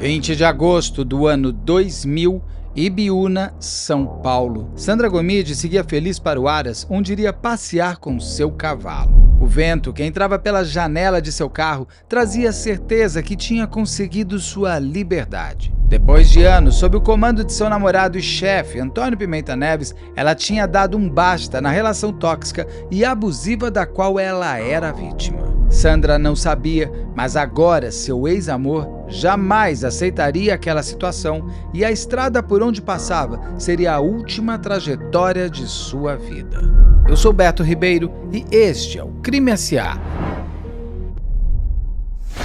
20 de agosto do ano 2000, Ibiúna, São Paulo. Sandra Gomide seguia feliz para o Aras, onde iria passear com seu cavalo. O vento que entrava pela janela de seu carro trazia certeza que tinha conseguido sua liberdade. Depois de anos, sob o comando de seu namorado e chefe, Antônio Pimenta Neves, ela tinha dado um basta na relação tóxica e abusiva da qual ela era vítima. Sandra não sabia, mas agora seu ex-amor jamais aceitaria aquela situação e a estrada por onde passava seria a última trajetória de sua vida. Eu sou Beto Ribeiro e este é o Crime S.A.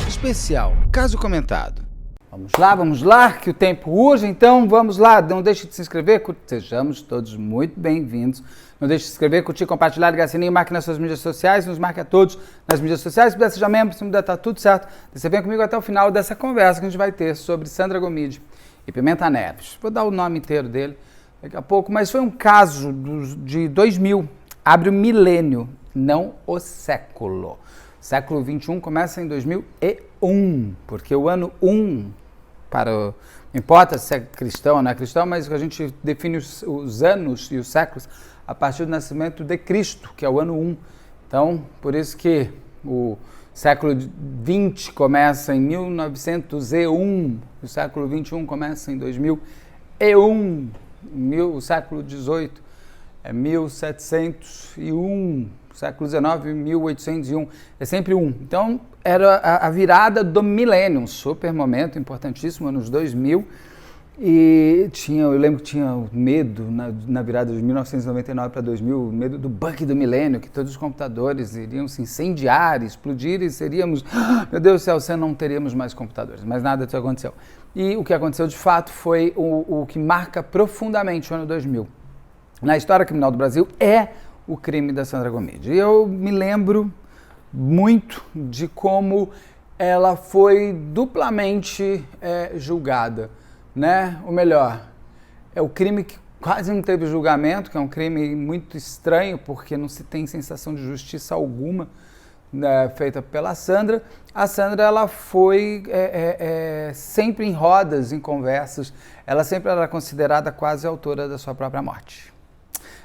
Especial, caso comentado. Vamos lá, que o tempo urge, então vamos lá. Não deixe de se inscrever, sejamos todos muito bem-vindos. Não deixe de se inscrever, curtir, compartilhar, ligar o sininho, marque nas suas mídias sociais, nos marque a todos nas mídias sociais. Se puder, seja membro, se puder, tá tudo certo. Você vem comigo até o final dessa conversa que a gente vai ter sobre Sandra Gomide e Pimenta Neves. Vou dar o nome inteiro dele daqui a pouco, mas foi um caso de 2000, abre o milênio, não o século. Século XXI começa em 2001, porque o ano 1, não importa se é cristão ou não é cristão, mas a gente define os anos e os séculos a partir do nascimento de Cristo, que é o ano 1. Então, por isso que o século XX começa em 1901, o século XXI começa em 2001, o século XVIII é 1701, século XIX, 1801, é sempre 1. Então, era a virada do milênio, um super momento importantíssimo, anos 2000, e eu lembro que tinha medo na virada de 1999 para 2000, medo do bug do milênio, que todos os computadores iriam se incendiar, explodir e seríamos, meu Deus do céu, não teríamos mais computadores, mas nada disso aconteceu. E o que aconteceu de fato foi o que marca profundamente o ano 2000. Na história criminal do Brasil é o crime da Sandra Gomide. E eu me lembro muito de como ela foi duplamente julgada, né? Ou melhor, é o crime que quase não teve julgamento, que é um crime muito estranho, porque não se tem sensação de justiça alguma, né, feita pela Sandra. A Sandra, ela foi sempre em rodas, em conversas, ela sempre era considerada quase autora da sua própria morte.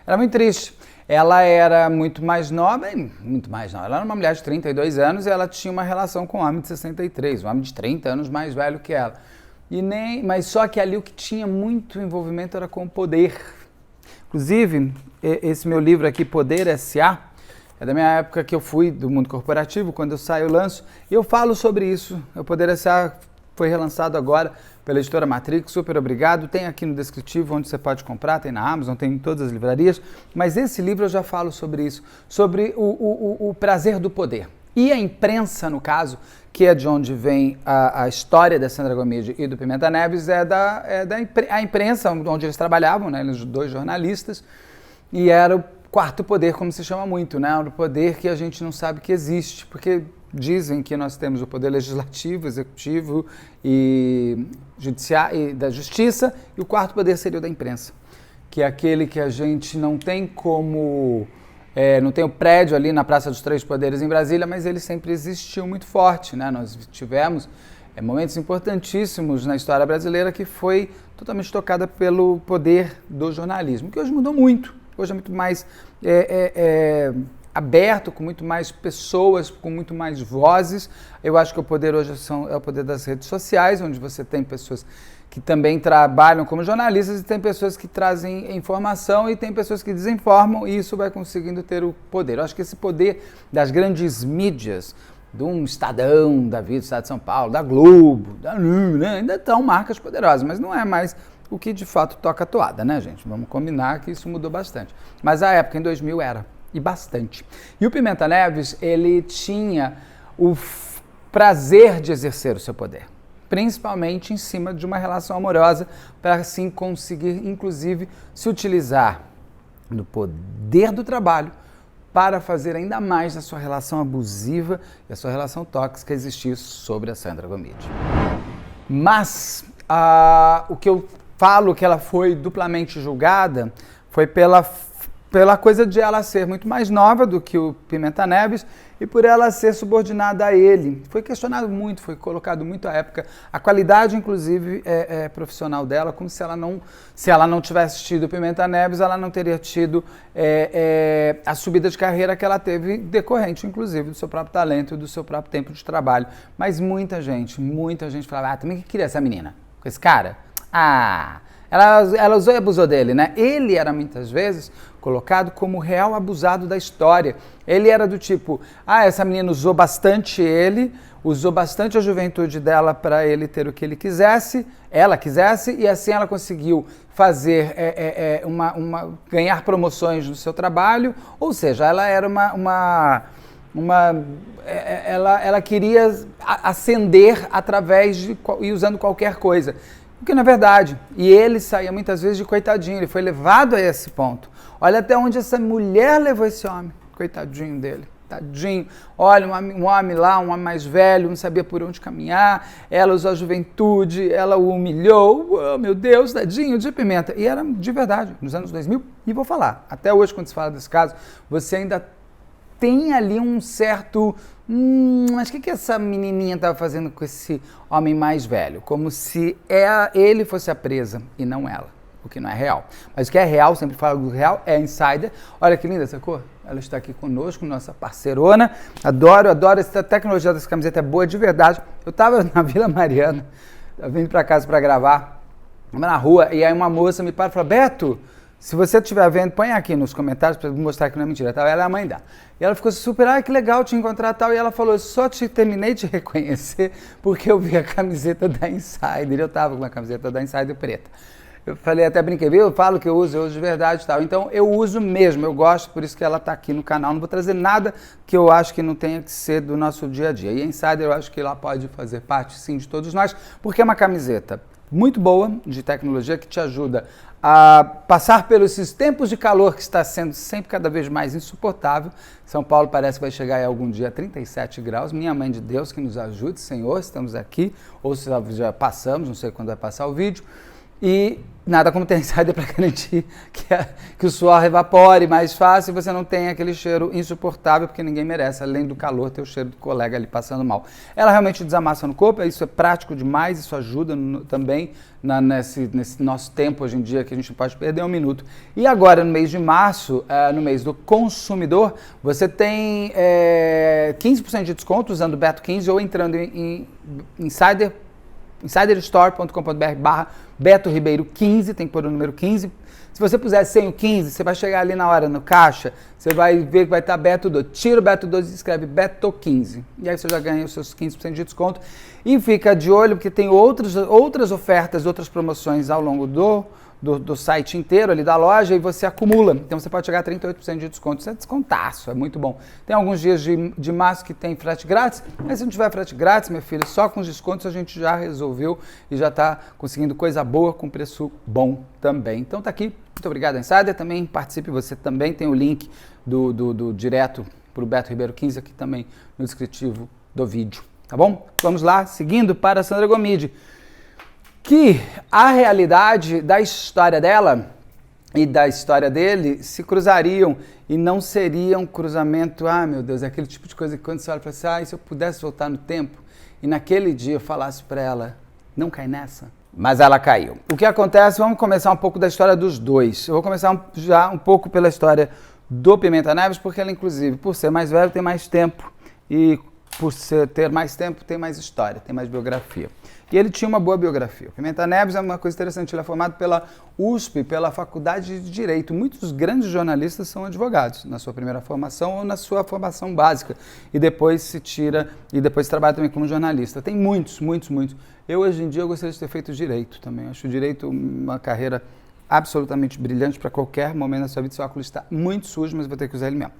Era muito triste. Ela era muito mais nova, ela era uma mulher de 32 anos e ela tinha uma relação com um homem de 63, um homem de 30 anos mais velho que ela. Mas só que ali o que tinha muito envolvimento era com o poder. Inclusive, esse meu livro aqui, Poder S.A., é da minha época que eu fui do mundo corporativo, quando eu saio eu lanço, e eu falo sobre isso. O Poder S.A. foi relançado agora pela editora Matrix, super obrigado. Tem aqui no descritivo onde você pode comprar, tem na Amazon, tem em todas as livrarias. Mas esse livro eu já falo sobre isso, sobre o prazer do poder. E a imprensa, no caso, que é de onde vem a história da Sandra Gomide e do Pimenta Neves, a imprensa onde eles trabalhavam, né, eles dois jornalistas, e era o quarto poder, como se chama muito, né, o poder que a gente não sabe que existe, porque dizem que nós temos o poder legislativo, executivo e da justiça, e o quarto poder seria o da imprensa, que é aquele que a gente não tem como... não tem o prédio ali na Praça dos Três Poderes em Brasília, mas ele sempre existiu muito forte, né? Nós tivemos momentos importantíssimos na história brasileira que foi totalmente tocada pelo poder do jornalismo, que hoje mudou muito. Hoje é muito mais aberto, com muito mais pessoas, com muito mais vozes. Eu acho que o poder hoje é o poder das redes sociais, onde você tem pessoas que também trabalham como jornalistas e tem pessoas que trazem informação e tem pessoas que desinformam e isso vai conseguindo ter o poder. Eu acho que esse poder das grandes mídias, de um Estadão, da vida do Estado de São Paulo, da Globo, né, ainda estão marcas poderosas, mas não é mais o que de fato toca a toada, né, gente? Vamos combinar que isso mudou bastante. Mas a época, em 2000, era, e bastante. E o Pimenta Neves, ele tinha o prazer de exercer o seu poder, principalmente em cima de uma relação amorosa, para assim conseguir, inclusive, se utilizar do poder do trabalho para fazer ainda mais a sua relação abusiva e a sua relação tóxica existir sobre a Sandra Gomide. Mas o que eu falo que ela foi duplamente julgada foi pela pela coisa de ela ser muito mais nova do que o Pimenta Neves e por ela ser subordinada a ele. Foi questionado muito, foi colocado muito à época a qualidade, inclusive, profissional dela, como se ela não tivesse tido o Pimenta Neves, ela não teria tido a subida de carreira que ela teve, decorrente, inclusive, do seu próprio talento e do seu próprio tempo de trabalho. Mas muita gente falava, também que queria essa menina, com esse cara? Ela usou e abusou dele, né? Ele era muitas vezes colocado como o real abusado da história. Ele era do tipo, essa menina usou bastante ele, usou bastante a juventude dela para ele ter o que ela quisesse, e assim ela conseguiu fazer ganhar promoções no seu trabalho, ou seja, ela era ela queria ascender através e usando qualquer coisa. Porque não é verdade. E ele saía muitas vezes de coitadinho, ele foi levado a esse ponto. Olha até onde essa mulher levou esse homem. Coitadinho dele. Tadinho. Olha, um homem lá, um homem mais velho, não sabia por onde caminhar. Ela usou a juventude, ela o humilhou. Oh, meu Deus, tadinho de Pimenta. E era de verdade, nos anos 2000. E vou falar, até hoje, quando se fala desse caso, você ainda tem ali um certo... mas o que essa menininha estava fazendo com esse homem mais velho? Como se ele fosse a presa e não ela, o que não é real. Mas o que é real, sempre falo do real, é Insider. Olha que linda essa cor. Ela está aqui conosco, nossa parceirona. Adoro essa tecnologia dessa camiseta, é boa de verdade. Eu estava na Vila Mariana, vindo para casa para gravar, na rua, e aí uma moça me para e fala, Beto, se você estiver vendo, põe aqui nos comentários para mostrar que não é mentira, tá? Ela é a mãe dela. E ela ficou super, que legal te encontrar tal. E ela falou, só terminei de reconhecer porque eu vi a camiseta da Insider. Eu tava com uma camiseta da Insider preta. Eu falei, até brinquei, viu? Eu falo que eu uso de verdade e tal. Então eu uso mesmo, eu gosto, por isso que ela tá aqui no canal. Não vou trazer nada que eu acho que não tenha que ser do nosso dia a dia. E a Insider eu acho que ela pode fazer parte sim de todos nós, porque é uma camiseta muito boa de tecnologia que te ajuda a passar pelos tempos de calor que está sendo sempre cada vez mais insuportável. São Paulo parece que vai chegar aí algum dia a 37 graus. Minha mãe de Deus que nos ajude, Senhor, estamos aqui, ou se já passamos, não sei quando vai passar o vídeo. E nada como ter Insider para garantir que o suor evapore mais fácil e você não tenha aquele cheiro insuportável, porque ninguém merece, além do calor, ter o cheiro do colega ali passando mal. Ela realmente desamassa no corpo, isso é prático demais, isso ajuda também nesse nosso tempo hoje em dia, que a gente não pode perder um minuto. E agora, no mês de março, no mês do consumidor, você tem 15% de desconto usando o Beto15 ou entrando em insiderstore.com.br/Beto Ribeiro 15, tem que pôr o número 15. Se você puser sem o 15, você vai chegar ali na hora no caixa, você vai ver que vai estar Beto 12. Tira o Beto 12 e escreve Beto 15. E aí você já ganha os seus 15% de desconto. E fica de olho, porque tem outras ofertas, outras promoções ao longo do site inteiro ali da loja e você acumula. Então você pode chegar a 38% de desconto. Isso é descontaço, é muito bom. Tem alguns dias de março que tem frete grátis, mas se não tiver frete grátis, meu filho, só com os descontos a gente já resolveu e já está conseguindo coisa boa com preço bom também. Então tá aqui. Muito obrigado, Insider. Também participe, você também tem o link do direto para o Beto Ribeiro 15 aqui também no descritivo do vídeo. Tá bom? Vamos lá, seguindo para a Sandra Gomide. Que a realidade da história dela e da história dele se cruzariam e não seria um cruzamento, meu Deus, é aquele tipo de coisa que quando você olha e fala assim, se eu pudesse voltar no tempo e naquele dia eu falasse para ela, não cai nessa. Mas ela caiu. O que acontece, vamos começar um pouco da história dos dois. Eu vou começar já um pouco pela história do Pimenta Neves, porque ela, inclusive, por ser mais velho, tem mais tempo e por ter mais tempo, tem mais história, tem mais biografia. E ele tinha uma boa biografia. O Pimenta Neves é uma coisa interessante, ele é formado pela USP, pela Faculdade de Direito. Muitos grandes jornalistas são advogados na sua primeira formação ou na sua formação básica. E depois se tira, e depois trabalha também como jornalista. Tem muitos. Eu, hoje em dia, eu gostaria de ter feito direito também. Eu acho o direito uma carreira absolutamente brilhante para qualquer momento da sua vida. Seu óculos está muito sujo, mas vou ter que usar ele mesmo.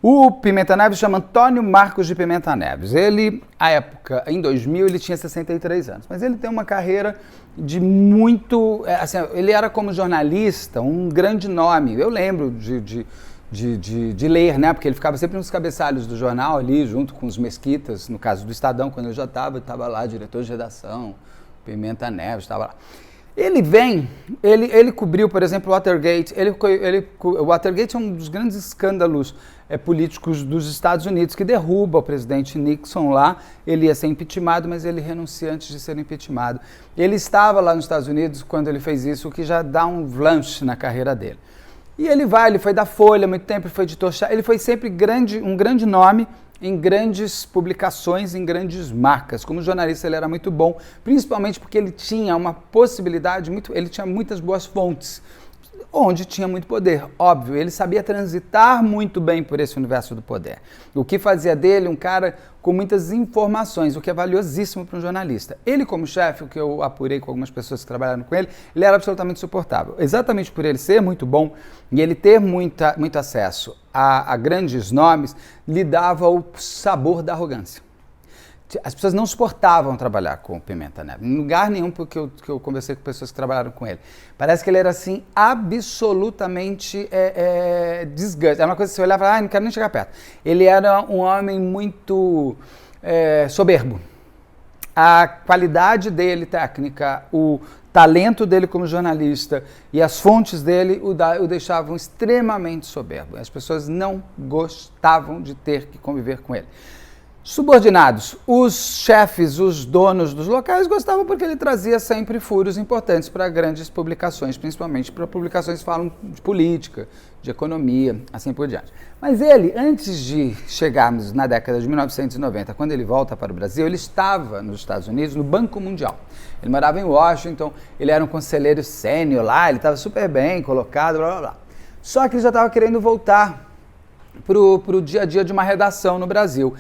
O Pimenta Neves chama Antônio Marcos de Pimenta Neves. Ele, à época, em 2000, ele tinha 63 anos. Mas ele tem uma carreira de muito... ele era como jornalista um grande nome. Eu lembro de ler, né? Porque ele ficava sempre nos cabeçalhos do jornal ali, junto com os Mesquitas, no caso do Estadão, quando eu já estava lá, diretor de redação, Pimenta Neves, estava lá. Ele cobriu, por exemplo, o Watergate. O Watergate é um dos grandes escândalos políticos dos Estados Unidos, que derruba o presidente Nixon lá. Ele ia ser impeachmentado, mas ele renuncia antes de ser impeachmentado. Ele estava lá nos Estados Unidos quando ele fez isso, o que já dá um lunch na carreira dele. E ele foi da Folha há muito tempo, ele foi editor-chefe, ele foi sempre um grande nome em grandes publicações, em grandes marcas. Como jornalista ele era muito bom, principalmente porque ele tinha uma possibilidade, ele tinha muitas boas fontes, onde tinha muito poder, óbvio. Ele sabia transitar muito bem por esse universo do poder, o que fazia dele um cara com muitas informações, o que é valiosíssimo para um jornalista. Ele como chefe, o que eu apurei com algumas pessoas que trabalharam com ele era absolutamente insuportável. Exatamente por ele ser muito bom e ele ter muito acesso a grandes nomes, lhe dava o sabor da arrogância. As pessoas não suportavam trabalhar com o Pimenta Neves, em lugar nenhum, porque eu conversei com pessoas que trabalharam com ele. Parece que ele era assim, absolutamente desgaste. Era uma coisa que você olhava e falava, não quero nem chegar perto. Ele era um homem muito soberbo. A qualidade dele técnica, o talento dele como jornalista e as fontes dele o deixavam extremamente soberbo. As pessoas não gostavam de ter que conviver com ele. Subordinados, os chefes, os donos dos locais gostavam porque ele trazia sempre furos importantes para grandes publicações, principalmente para publicações que falam de política, de economia, assim por diante. Mas ele, antes de chegarmos na década de 1990, quando ele volta para o Brasil, ele estava nos Estados Unidos, no Banco Mundial. Ele morava em Washington, ele era um conselheiro sênior lá, ele estava super bem colocado, blá blá blá. Só que ele já estava querendo voltar para o dia a dia de uma redação no Brasil.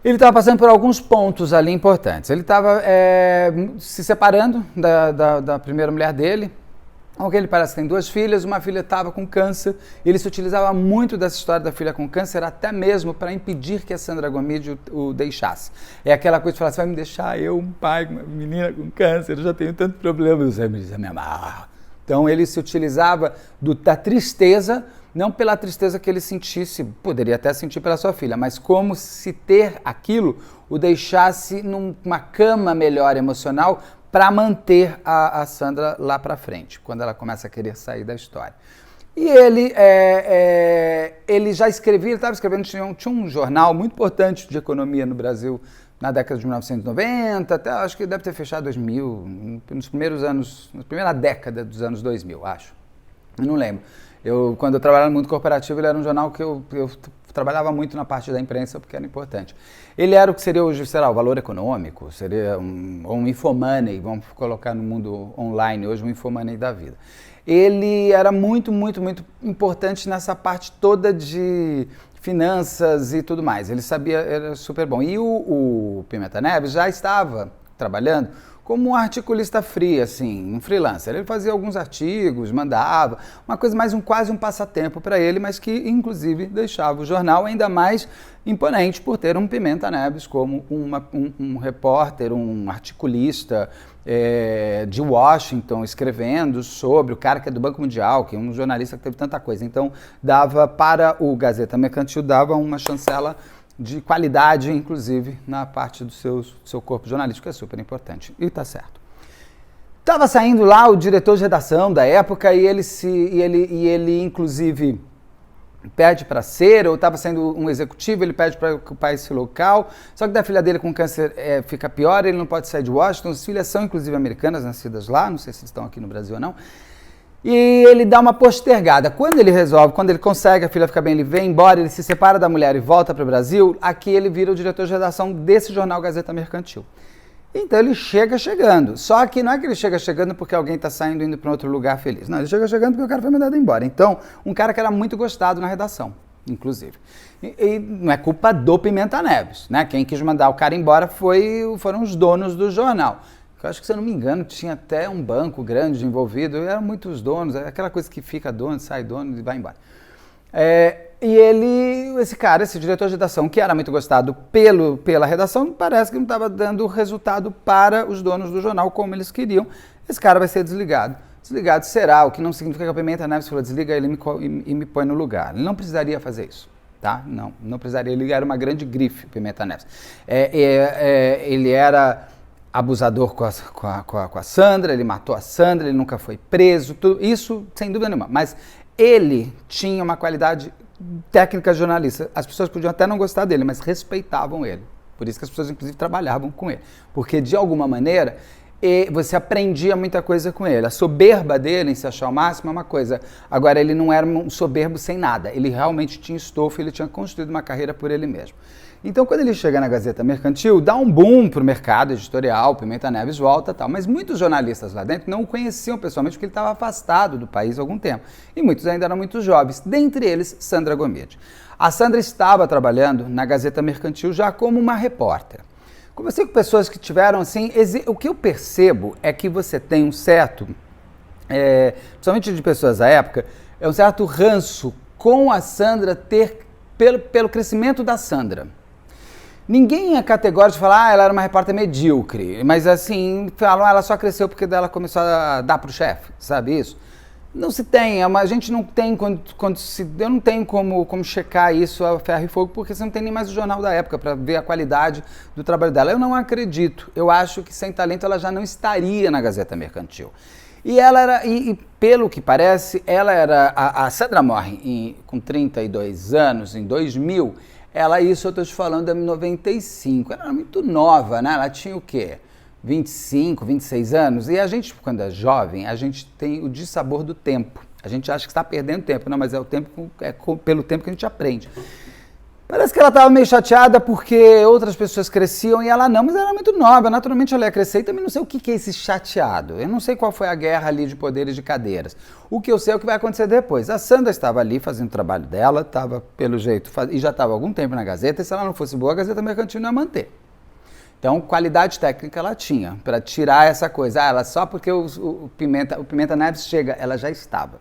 Ele estava passando por alguns pontos ali importantes. Ele estava se separando da primeira mulher dele, porque ele parece que tem 2 filhas, uma filha estava com câncer, ele se utilizava muito dessa história da filha com câncer, até mesmo para impedir que a Sandra Gomide o deixasse. É aquela coisa de falar, você vai me deixar eu, um pai, uma menina com câncer, eu já tenho tanto problema, você me diz, me amarra. Então ele se utilizava da tristeza, não pela tristeza que ele sentisse, poderia até sentir pela sua filha, mas como se ter aquilo o deixasse numa cama melhor emocional para manter a Sandra lá para frente, quando ela começa a querer sair da história. E ele já escrevia, ele estava escrevendo, tinha um jornal muito importante de economia no Brasil na década de 1990, até acho que deve ter fechado 2000, nos primeiros anos, na primeira década dos anos 2000, acho. Eu não lembro. Quando eu trabalhava no mundo corporativo, ele era um jornal que eu trabalhava muito na parte da imprensa, porque era importante. Ele era o que seria hoje, será o Valor Econômico, seria um infomoney, vamos colocar no mundo online hoje, um infomoney da vida. Ele era muito, muito, muito importante nessa parte toda de finanças e tudo mais. Ele sabia, era super bom. E o Pimenta Neves já estava trabalhando como um articulista free, assim, um freelancer. Ele fazia alguns artigos, mandava, uma coisa mais quase um passatempo para ele, mas que, inclusive, deixava o jornal ainda mais imponente por ter um Pimenta Neves como um repórter, um articulista de Washington, escrevendo sobre o cara que é do Banco Mundial, que é um jornalista que teve tanta coisa. Então, dava para o Gazeta Mercantil, dava uma chancela de qualidade, inclusive, na parte do seu corpo jornalístico, que é super importante. E tá certo. Estava saindo lá o diretor de redação da época e ele inclusive, pede para ser, ou estava sendo um executivo, ele pede para ocupar esse local, só que da filha dele com câncer fica pior, ele não pode sair de Washington, as filhas são inclusive americanas, nascidas lá, não sei se estão aqui no Brasil ou não, e ele dá uma postergada. Quando ele consegue, a filha fica bem, ele vem embora, ele se separa da mulher e volta para o Brasil, aqui ele vira o diretor de redação desse jornal Gazeta Mercantil. Então ele chega chegando, só que não é que ele chega chegando porque alguém está saindo indo para outro lugar feliz, não, ele chega chegando porque o cara foi mandado embora. Então, um cara que era muito gostado na redação, inclusive. E não é culpa do Pimenta Neves, né? Quem quis mandar o cara embora foram os donos do jornal. Eu acho que, se eu não me engano, tinha até um banco grande envolvido, eram muitos donos, aquela coisa que fica dono, sai dono e vai embora. Esse diretor de redação, que era muito gostado pela redação, parece que não estava dando resultado para os donos do jornal como eles queriam. Esse cara vai ser desligado. Desligado será, o que não significa que o Pimenta Neves falou, desliga ele e me põe no lugar. Ele não precisaria fazer isso, tá? Não precisaria, ele era uma grande grife, o Pimenta Neves. Ele era abusador com a Sandra, ele matou a Sandra, ele nunca foi preso, tudo isso sem dúvida nenhuma. Mas ele tinha uma qualidade técnica de jornalista. As pessoas podiam até não gostar dele, mas respeitavam ele. Por isso que as pessoas, inclusive, trabalhavam com ele. Porque, de alguma maneira, você aprendia muita coisa com ele. A soberba dele em se achar o máximo é uma coisa. Agora, ele não era um soberbo sem nada. Ele realmente tinha estofo, ele tinha construído uma carreira por ele mesmo. Então, quando ele chega na Gazeta Mercantil, dá um boom para o mercado editorial, Pimenta Neves volta e tal. Mas muitos jornalistas lá dentro não o conheciam pessoalmente porque ele estava afastado do país há algum tempo. E muitos ainda eram muito jovens, dentre eles Sandra Gomide. A Sandra estava trabalhando na Gazeta Mercantil já como uma repórter. Conversei com pessoas que tiveram, assim, o que eu percebo é que você tem um certo, principalmente de pessoas da época, é um certo ranço com a Sandra pelo crescimento da Sandra. Ninguém é categórico de falar, ela era uma repórter medíocre, mas assim, falam, ela só cresceu porque ela começou a dar pro chefe, sabe isso? Não se tem, a gente não tem, eu não tenho como checar isso a ferro e fogo, porque você não tem nem mais o jornal da época para ver a qualidade do trabalho dela. Eu não acredito, eu acho que sem talento ela já não estaria na Gazeta Mercantil. E ela era, pelo que parece, ela era, a Sandra morre com 32 anos, em 2000, isso eu estou te falando, é 95, ela era muito nova, né? Ela tinha o quê? 25, 26 anos, e a gente, quando é jovem, a gente tem o dissabor do tempo. A gente acha que está perdendo tempo, não, mas é o tempo, pelo tempo que a gente aprende. Parece que ela estava meio chateada porque outras pessoas cresciam e ela não, mas ela era muito nova, naturalmente ela ia crescer e também não sei o que é esse chateado. Eu não sei qual foi a guerra ali de poderes de cadeiras. O que eu sei é o que vai acontecer depois. A Sandra estava ali fazendo o trabalho dela, estava pelo jeito, e já estava há algum tempo na Gazeta, e se ela não fosse boa, a Gazeta Mercantil não ia manter. Então, qualidade técnica ela tinha, para tirar essa coisa. Ela só porque o Pimenta Neves chega, ela já estava.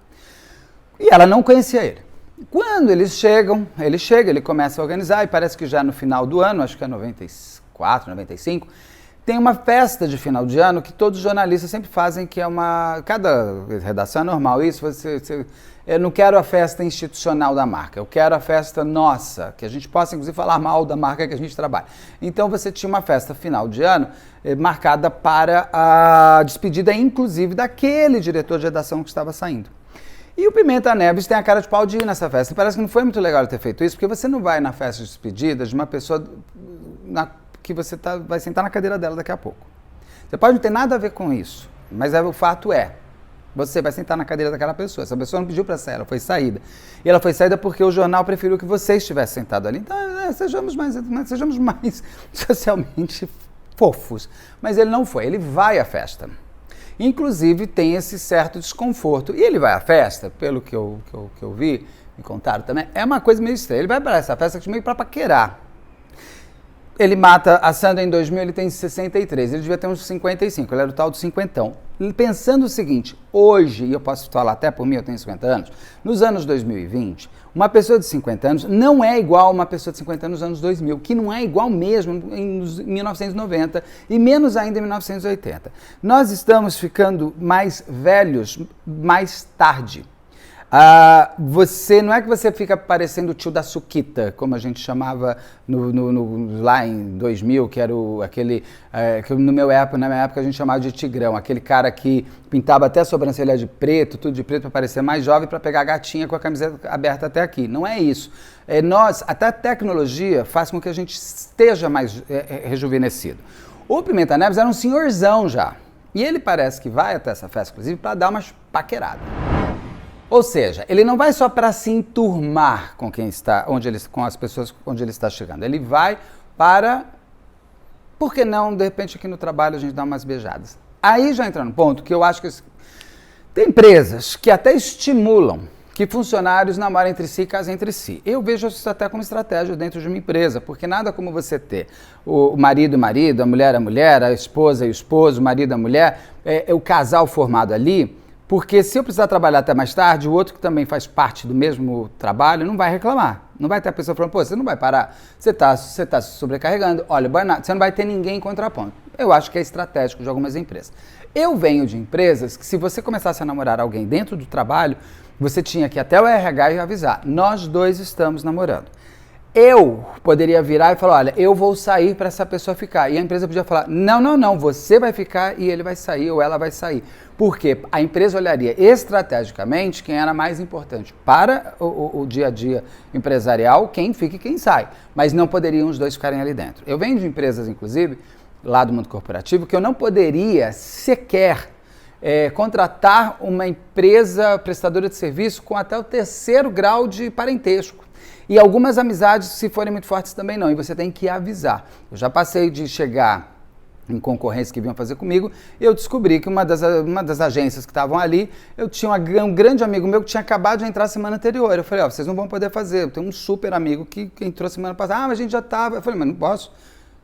E ela não conhecia ele. Quando eles chegam, ele começa a organizar, e parece que já no final do ano, acho que é 94, 95, tem uma festa de final de ano que todos os jornalistas sempre fazem, que é cada redação é normal isso, eu não quero a festa institucional da marca, eu quero a festa nossa, que a gente possa inclusive falar mal da marca que a gente trabalha. Então você tinha uma festa final de ano marcada para a despedida, inclusive, daquele diretor de redação que estava saindo. E o Pimenta Neves tem a cara de pau de ir nessa festa. E parece que não foi muito legal ter feito isso, porque você não vai na festa de despedida de uma pessoa que você vai sentar na cadeira dela daqui a pouco. Você pode não ter nada a ver com isso, mas o fato você vai sentar na cadeira daquela pessoa. Essa pessoa não pediu para sair, ela foi saída. E ela foi saída porque o jornal preferiu que você estivesse sentado ali. Então, sejamos mais socialmente fofos. Mas ele não foi, ele vai à festa. Inclusive tem esse certo desconforto. E ele vai à festa, pelo que eu vi, me contaram também, é uma coisa meio estranha. Ele vai para essa festa meio para paquerar. Ele mata a Sandra em 2000, ele tem 63, ele devia ter uns 55, ele era o tal do cinquentão. Pensando o seguinte, hoje, e eu posso falar até por mim, eu tenho 50 anos, nos anos 2020, uma pessoa de 50 anos não é igual a uma pessoa de 50 anos nos anos 2000, que não é igual mesmo em 1990 e menos ainda em 1980. Nós estamos ficando mais velhos mais tarde. Não é que você fica parecendo o tio da Suquita, como a gente chamava lá em 2000, que era aquele, que na minha época a gente chamava de tigrão, aquele cara que pintava até a sobrancelha de preto, tudo de preto para parecer mais jovem, para pegar a gatinha com a camiseta aberta até aqui. Não é isso. Até a tecnologia faz com que a gente esteja mais rejuvenescido. O Pimenta Neves era um senhorzão já, e ele parece que vai até essa festa, inclusive, para dar umas paqueradas. Ou seja, ele não vai só para se enturmar com com as pessoas onde ele está chegando. Ele vai para, por que não, de repente aqui no trabalho a gente dá umas beijadas. Aí já entra no ponto que eu acho que tem empresas que até estimulam que funcionários namorem entre si e casem entre si. Eu vejo isso até como estratégia dentro de uma empresa, porque nada como você ter o marido e o marido, a mulher, a esposa e o esposo, o marido e a mulher, o casal formado ali. Porque se eu precisar trabalhar até mais tarde, o outro que também faz parte do mesmo trabalho não vai reclamar. Não vai ter a pessoa falando, pô, você não vai parar, você tá se sobrecarregando, olha, burnout, você não vai ter ninguém em contraponto. Eu acho que é estratégico de algumas empresas. Eu venho de empresas que se você começasse a namorar alguém dentro do trabalho, você tinha que ir até o RH e avisar, nós dois estamos namorando. eu poderia virar e falar, olha, eu vou sair para essa pessoa ficar. E a empresa podia falar, não, você vai ficar e ele vai sair ou ela vai sair. Por quê? A empresa olharia estrategicamente quem era mais importante para o dia a dia empresarial, quem fica e quem sai. Mas não poderiam os dois ficarem ali dentro. Eu venho de empresas, inclusive, lá do mundo corporativo, que eu não poderia sequer contratar uma empresa prestadora de serviço com até o 3º grau de parentesco. E algumas amizades, se forem muito fortes, também não. E você tem que avisar. Eu já passei de chegar em concorrências que vinham fazer comigo, e eu descobri que uma das agências que estavam ali, eu tinha um grande amigo meu que tinha acabado de entrar semana anterior. Eu falei, ó, vocês não vão poder fazer. Eu tenho um super amigo que entrou semana passada. Ah, mas a gente já estava. Eu falei, mas não posso.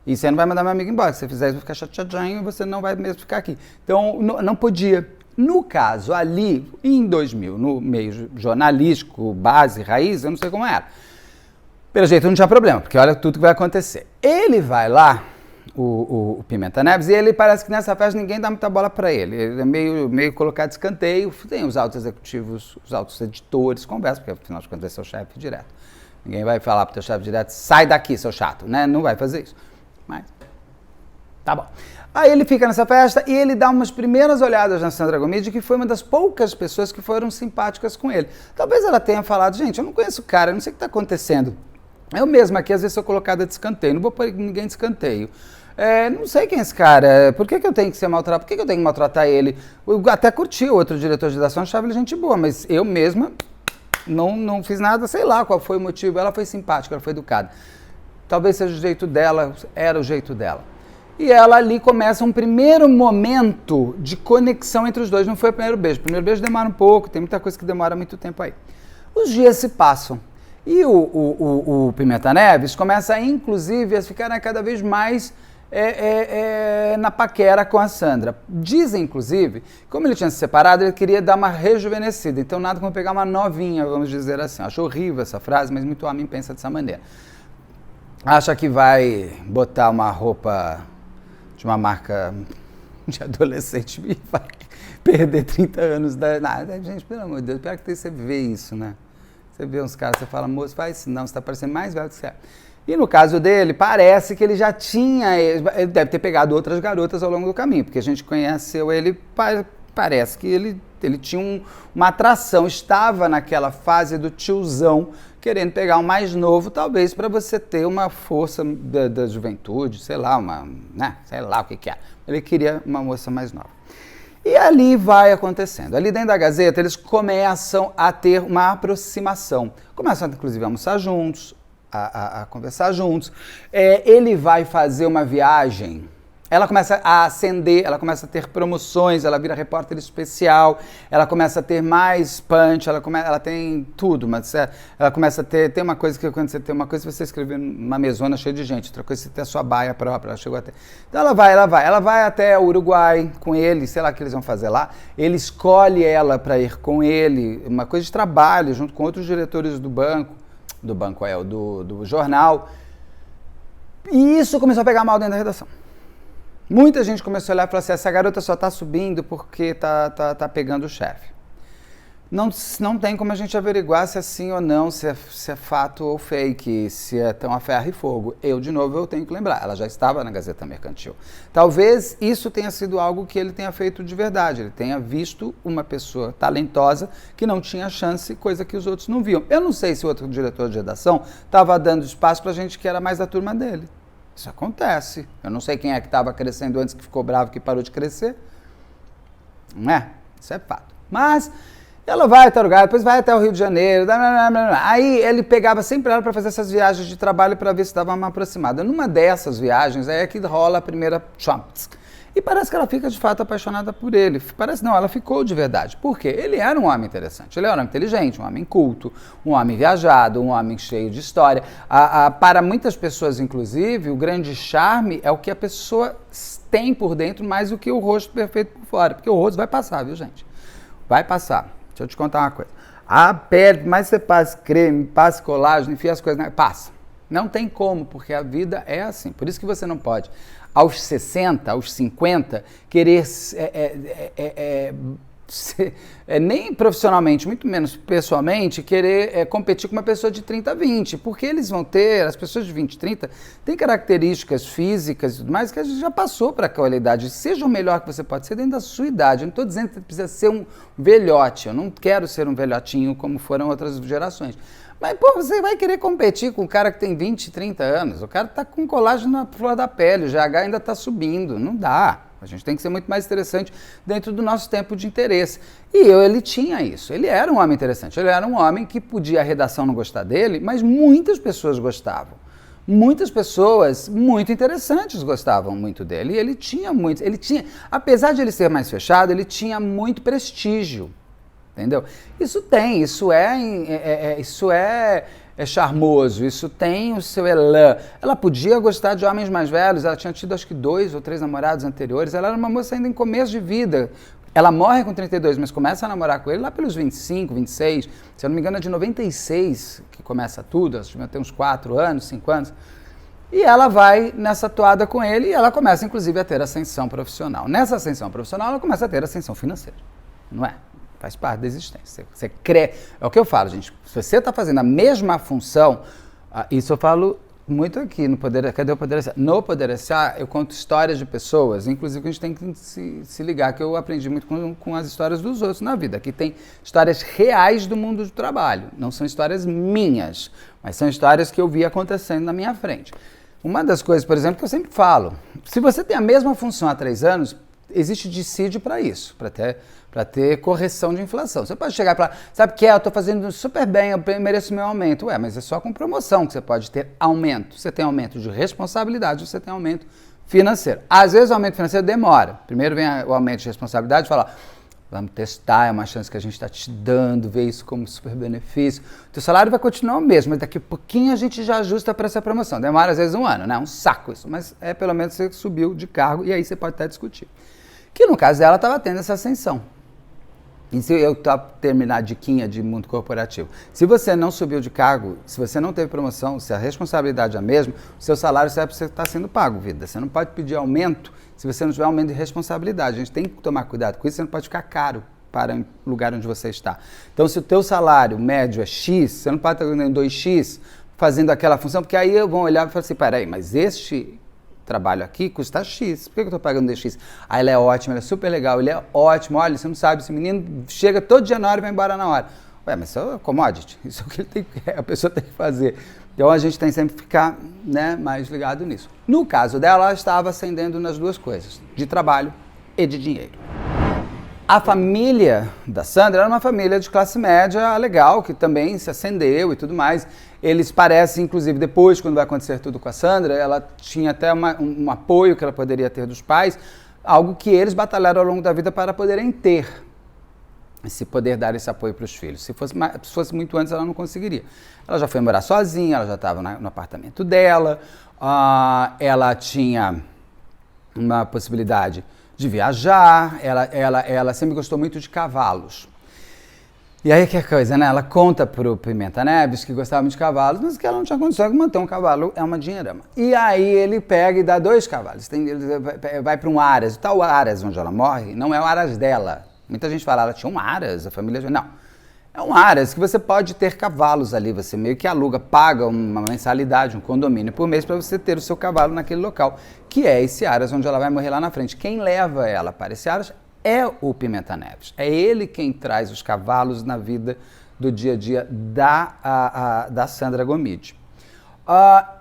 E você não vai mandar meu amigo embora. Se você fizer isso, eu vou ficar chateadinho e você não vai mesmo ficar aqui. Então, não podia. No caso, ali, em 2000, no meio jornalístico, base, raiz, eu não sei como era. Pelo jeito não tinha problema, porque olha tudo que vai acontecer. Ele vai lá, o Pimenta Neves, e ele parece que nessa festa ninguém dá muita bola para ele. Ele é meio colocado de escanteio. Tem os altos executivos, os altos editores, conversam, porque afinal de contas é seu chefe direto. Ninguém vai falar pro teu chefe direto, sai daqui, seu chato, né? Não vai fazer isso. Mas, tá bom. Aí ele fica nessa festa e ele dá umas primeiras olhadas na Sandra Gomide, que foi uma das poucas pessoas que foram simpáticas com ele. Talvez ela tenha falado, gente, eu não conheço o cara, eu não sei o que está acontecendo. Eu mesmo aqui, às vezes, sou colocada de escanteio, não vou pôr ninguém de escanteio. Não sei quem é esse cara, por que eu tenho que ser maltratado, por que eu tenho que maltratar ele? Eu até curti o outro diretor de redação, achava ele gente boa, mas eu mesma não fiz nada, sei lá qual foi o motivo. Ela foi simpática, ela foi educada. Talvez seja o jeito dela, era o jeito dela. E ela ali começa um primeiro momento de conexão entre os dois, não foi o primeiro beijo. O primeiro beijo demora um pouco, tem muita coisa que demora muito tempo aí. Os dias se passam. E o Pimenta Neves começa, inclusive, a ficar cada vez mais na paquera com a Sandra. Dizem, inclusive, como ele tinha se separado, ele queria dar uma rejuvenescida. Então, nada como pegar uma novinha, vamos dizer assim. Acho horrível essa frase, mas muito homem pensa dessa maneira. Acha que vai botar uma roupa de uma marca de adolescente e vai perder 30 anos. Gente, pelo amor de Deus, pior que você vê isso, né? Você vê uns caras, você fala, moço, faz isso não, você está parecendo mais velho do que você é. E no caso dele, parece que ele já tinha, ele deve ter pegado outras garotas ao longo do caminho, porque a gente conheceu ele, parece que ele tinha uma atração, estava naquela fase do tiozão, querendo pegar um mais novo, talvez para você ter uma força da juventude, sei lá, sei lá o que é. Ele queria uma moça mais nova. E ali vai acontecendo. Ali dentro da Gazeta, eles começam a ter uma aproximação. Começam, inclusive, a almoçar juntos, a conversar juntos. Ele vai fazer uma viagem. Ela começa a ascender, ela começa a ter promoções, ela vira repórter especial, ela começa a ter mais punch, ela tem tudo, mas ela começa a ter uma coisa que quando você tem uma coisa, você escrever numa mesona cheia de gente, outra coisa você ter a sua baia própria, ela chegou até. Então ela vai até o Uruguai com ele, sei lá o que eles vão fazer lá, ele escolhe ela para ir com ele, uma coisa de trabalho, junto com outros diretores do jornal, e isso começou a pegar mal dentro da redação. Muita gente começou a olhar e falar assim, essa garota só está subindo porque tá pegando o chefe. Não tem como a gente averiguar se é sim ou não, se é fato ou fake, se é tão a ferro e fogo. Eu tenho que lembrar, ela já estava na Gazeta Mercantil. Talvez isso tenha sido algo que ele tenha feito de verdade, ele tenha visto uma pessoa talentosa que não tinha chance, coisa que os outros não viam. Eu não sei se o outro diretor de redação estava dando espaço para gente que era mais da turma dele. Isso acontece. Eu não sei quem é que estava crescendo antes, que ficou bravo, que parou de crescer. Não é? Isso é fato. Mas ela vai até o lugar, depois vai até o Rio de Janeiro. Aí ele pegava sempre ela para fazer essas viagens de trabalho para ver se dava uma aproximada. Numa dessas viagens, aí é que rola a primeira chomps. E parece que ela fica de fato apaixonada por ele. Parece não, ela ficou de verdade. Por quê? Ele era um homem interessante, ele era um homem inteligente, um homem culto, um homem viajado, um homem cheio de história. Para muitas pessoas, inclusive, o grande charme é o que a pessoa tem por dentro mais do que o rosto perfeito por fora. Porque o rosto vai passar, viu, gente? Vai passar. Deixa eu te contar uma coisa. A pele, mais você passa creme, passa colágeno, enfia as coisas, passa. Não tem como, porque a vida é assim. Por isso que você não pode, aos 60, aos 50, querer nem profissionalmente, muito menos pessoalmente, querer competir com uma pessoa de 30, 20, porque eles vão ter, as pessoas de 20, 30, têm características físicas e tudo mais que a gente já passou para aquela idade. Seja o melhor que você pode ser dentro da sua idade. Eu não estou dizendo que precisa ser um velhote, eu não quero ser um velhotinho como foram outras gerações. Mas, pô, você vai querer competir com um cara que tem 20, 30 anos, o cara está com colágeno na flor da pele, o GH ainda está subindo, não dá. A gente tem que ser muito mais interessante dentro do nosso tempo de interesse. E ele tinha isso. Ele era um homem interessante. Ele era um homem que podia a redação não gostar dele, mas muitas pessoas gostavam. Muitas pessoas muito interessantes gostavam muito dele. E ele tinha muito... apesar de ele ser mais fechado, ele tinha muito prestígio. Entendeu? Isso é charmoso, isso tem o seu elan. Ela podia gostar de homens mais velhos, ela tinha tido acho que 2 ou 3 namorados anteriores, ela era uma moça ainda em começo de vida. Ela morre com 32, mas começa a namorar com ele lá pelos 25, 26, se eu não me engano é de 96 que começa tudo, acho que tem uns 4 anos, 5 anos. E ela vai nessa toada com ele e ela começa inclusive a ter ascensão profissional. Nessa ascensão profissional ela começa a ter ascensão financeira, não é? Faz parte da existência. Você crê. É o que eu falo, gente. Se você está fazendo a mesma função, isso eu falo muito aqui no Poder. Cadê o Poder S.A.? No Poder S.A. eu conto histórias de pessoas, inclusive a gente tem que se ligar, que eu aprendi muito com as histórias dos outros na vida. Aqui tem histórias reais do mundo do trabalho. Não são histórias minhas, mas são histórias que eu vi acontecendo na minha frente. Uma das coisas, por exemplo, que eu sempre falo, se você tem a mesma função há 3 anos, existe dissídio para isso, para ter correção de inflação. Você pode chegar e falar, sabe o que é? Eu estou fazendo super bem, eu mereço meu aumento. Ué, mas é só com promoção que você pode ter aumento. Você tem aumento de responsabilidade, você tem aumento financeiro. Às vezes o aumento financeiro demora. Primeiro vem o aumento de responsabilidade e fala, vamos testar, é uma chance que a gente está te dando, ver isso como super benefício. O teu salário vai continuar o mesmo, mas daqui a pouquinho a gente já ajusta para essa promoção. Demora às vezes 1 ano, né? Um saco isso, mas pelo menos você subiu de cargo e aí você pode até discutir. Que no caso dela estava tendo essa ascensão. E se eu terminar a diquinha de mundo corporativo, se você não subiu de cargo, se você não teve promoção, se a responsabilidade é a mesma, o seu salário serve para você estar sendo pago, vida. Você não pode pedir aumento se você não tiver aumento de responsabilidade. A gente tem que tomar cuidado com isso, você não pode ficar caro para o lugar onde você está. Então, se o teu salário médio é X, você não pode estar ganhando 2X fazendo aquela função, porque aí vão olhar e falar assim, peraí, mas este trabalho aqui custa X, por que eu estou pagando X? Ah, ele é ótimo, ele é super legal, ele é ótimo, olha, você não sabe, esse menino chega todo dia na hora e vai embora na hora. Ué, mas isso é commodity, isso é o que a pessoa tem que fazer. Então a gente tem sempre que ficar, né, mais ligado nisso. No caso dela, ela estava ascendendo nas 2 coisas, de trabalho e de dinheiro. A família da Sandra era uma família de classe média legal, que também se ascendeu e tudo mais. Eles parecem, inclusive, depois, quando vai acontecer tudo com a Sandra, ela tinha até um apoio que ela poderia ter dos pais, algo que eles batalharam ao longo da vida para poderem ter, se poder dar esse apoio para os filhos. Se fosse muito antes, ela não conseguiria. Ela já foi morar sozinha, ela já estava no apartamento dela, ela tinha uma possibilidade de viajar, ela sempre gostou muito de cavalos. E aí que é coisa, né? Ela conta pro Pimenta Neves que gostava muito de cavalos, mas que ela não tinha condições de manter um cavalo, é uma dinheirama. E aí ele pega e dá 2 cavalos. Ele vai para um Aras. O tal Aras onde ela morre não é o Aras dela. Muita gente fala, ela tinha um Aras, a família... Não. É um Aras que você pode ter cavalos ali, você meio que aluga, paga uma mensalidade, um condomínio por mês para você ter o seu cavalo naquele local, que é esse Aras onde ela vai morrer lá na frente. Quem leva ela para esse Aras é o Pimenta Neves. É ele quem traz os cavalos na vida do dia a dia da Sandra Gomide.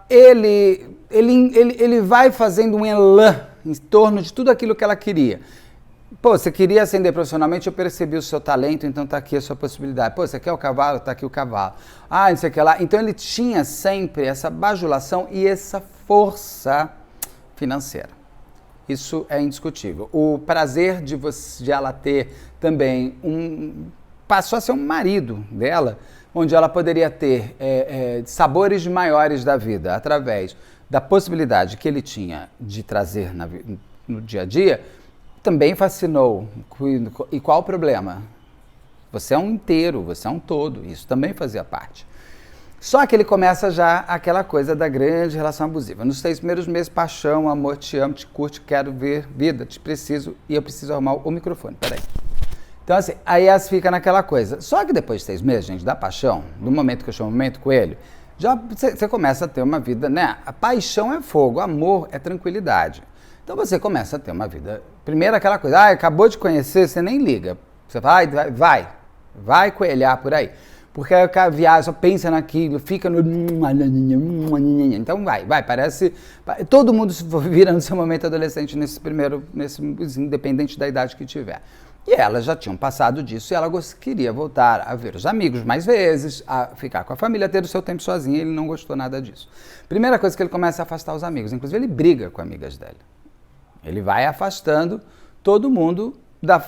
Ele vai fazendo um elan em torno de tudo aquilo que ela queria. Pô, você queria ascender profissionalmente, eu percebi o seu talento, então tá aqui a sua possibilidade. Pô, você quer o cavalo? Tá aqui o cavalo. Ah, não sei o que lá. Então ele tinha sempre essa bajulação e essa força financeira. Isso é indiscutível. O prazer de ela ter também passou a ser um marido dela, onde ela poderia ter sabores maiores da vida através da possibilidade que ele tinha de trazer no dia a dia, também fascinou. E qual o problema? Você é um inteiro, você é um todo. Isso também fazia parte. Só que ele começa já aquela coisa da grande relação abusiva. Nos 6 primeiros meses, paixão, amor, te amo, te curto, quero ver, vida, te preciso, e eu preciso arrumar o microfone. Peraí. Então, assim, aí elas ficam naquela coisa. Só que depois de 6 meses, gente, da paixão, do momento que eu chamo momento coelho, já você começa a ter uma vida, né? A paixão é fogo, o amor é tranquilidade. Então você começa a ter uma vida. Primeiro aquela coisa, acabou de conhecer, você nem liga. Você vai coelhar por aí. Porque aí o viagem, só pensa naquilo, fica no... Então vai, parece... Todo mundo vira no seu momento adolescente independente da idade que tiver. E elas já tinham passado disso e ela queria voltar a ver os amigos mais vezes, a ficar com a família, ter o seu tempo sozinha, e ele não gostou nada disso. Primeira coisa que ele começa a afastar os amigos, inclusive ele briga com amigas dele. Ele vai afastando todo mundo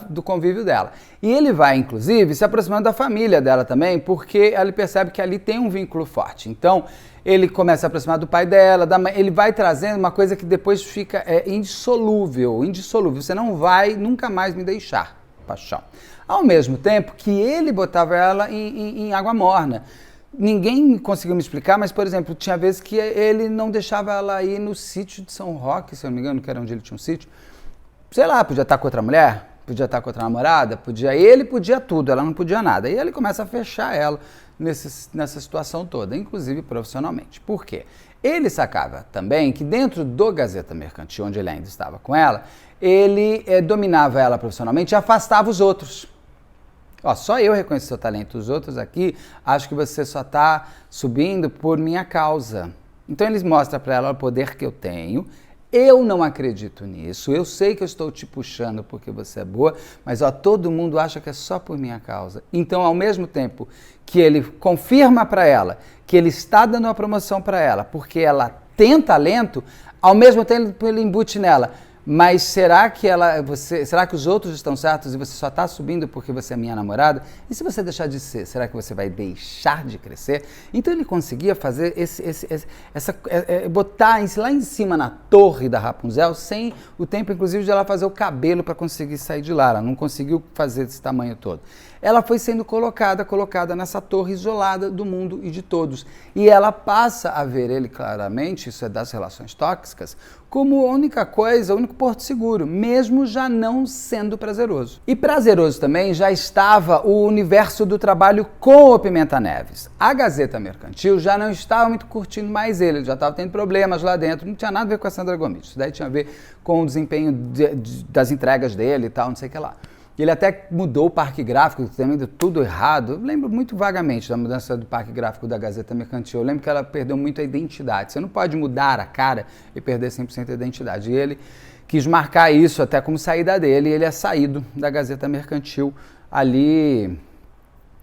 do convívio dela. E ele vai, inclusive, se aproximando da família dela também, porque ele percebe que ali tem um vínculo forte. Então, ele começa a aproximar do pai dela, da mãe, ele vai trazendo uma coisa que depois fica indissolúvel. Você não vai nunca mais me deixar, paixão. Ao mesmo tempo que ele botava ela em água morna. Ninguém conseguiu me explicar, mas, por exemplo, tinha vezes que ele não deixava ela ir no sítio de São Roque, se eu não me engano, que era onde ele tinha um sítio. Sei lá, podia estar com outra mulher, podia estar com outra namorada, ele podia tudo, ela não podia nada. E ele começa a fechar ela nessa situação toda, inclusive profissionalmente. Por quê? Ele sacava também que dentro do Gazeta Mercantil, onde ele ainda estava com ela, ele dominava ela profissionalmente e afastava os outros. Só eu reconheço seu talento, os outros aqui, acho que você só está subindo por minha causa. Então ele mostra para ela o poder que eu tenho. Eu não acredito nisso, eu sei que eu estou te puxando porque você é boa, mas todo mundo acha que é só por minha causa. Então, ao mesmo tempo que ele confirma para ela que ele está dando uma promoção para ela porque ela tem talento, ao mesmo tempo ele embute nela. Mas será que os outros estão certos e você só está subindo porque você é minha namorada? E se você deixar de ser, será que você vai deixar de crescer? Então ele conseguia fazer botar lá em cima na torre da Rapunzel sem o tempo, inclusive, de ela fazer o cabelo para conseguir sair de lá. Ela não conseguiu fazer esse tamanho todo. Ela foi sendo colocada nessa torre isolada do mundo e de todos. E ela passa a ver ele claramente, isso é das relações tóxicas, como a única coisa, o único porto seguro, mesmo já não sendo prazeroso. E prazeroso também já estava o universo do trabalho com o Pimenta Neves. A Gazeta Mercantil já não estava muito curtindo mais ele já estava tendo problemas lá dentro, não tinha nada a ver com a Sandra Gomes, isso daí tinha a ver com o desempenho das entregas dele e tal, não sei o que lá. Ele até mudou o parque gráfico, também deu tudo errado. Eu lembro muito vagamente da mudança do parque gráfico da Gazeta Mercantil. Eu lembro que ela perdeu muito a identidade. Você não pode mudar a cara e perder 100% a identidade. E ele quis marcar isso até como saída dele. E ele é saído da Gazeta Mercantil ali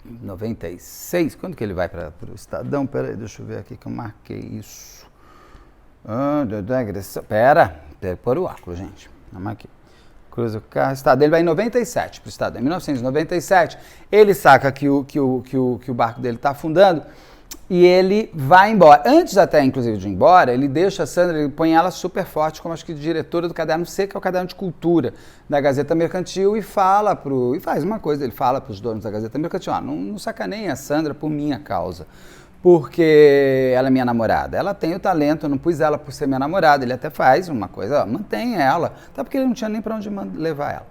em 96. Quando que ele vai para o Estadão? Peraí, deixa eu ver aqui que eu marquei isso. Pera, pôr o óculos, gente. Não marquei. Cruza o carro, o estado dele vai em 97 para o estado. Em 1997, ele saca que o barco dele está afundando e ele vai embora. Antes até, inclusive, de ir embora, ele deixa a Sandra, ele põe ela super forte como acho que diretora do Caderno C, que é o Caderno de Cultura da Gazeta Mercantil, e faz uma coisa, ele fala para os donos da Gazeta Mercantil, não sacaneiem a Sandra por minha causa. Porque ela é minha namorada. Ela tem o talento, eu não pus ela por ser minha namorada. Ele até faz uma coisa, mantém ela. Até porque ele não tinha nem para onde levar ela.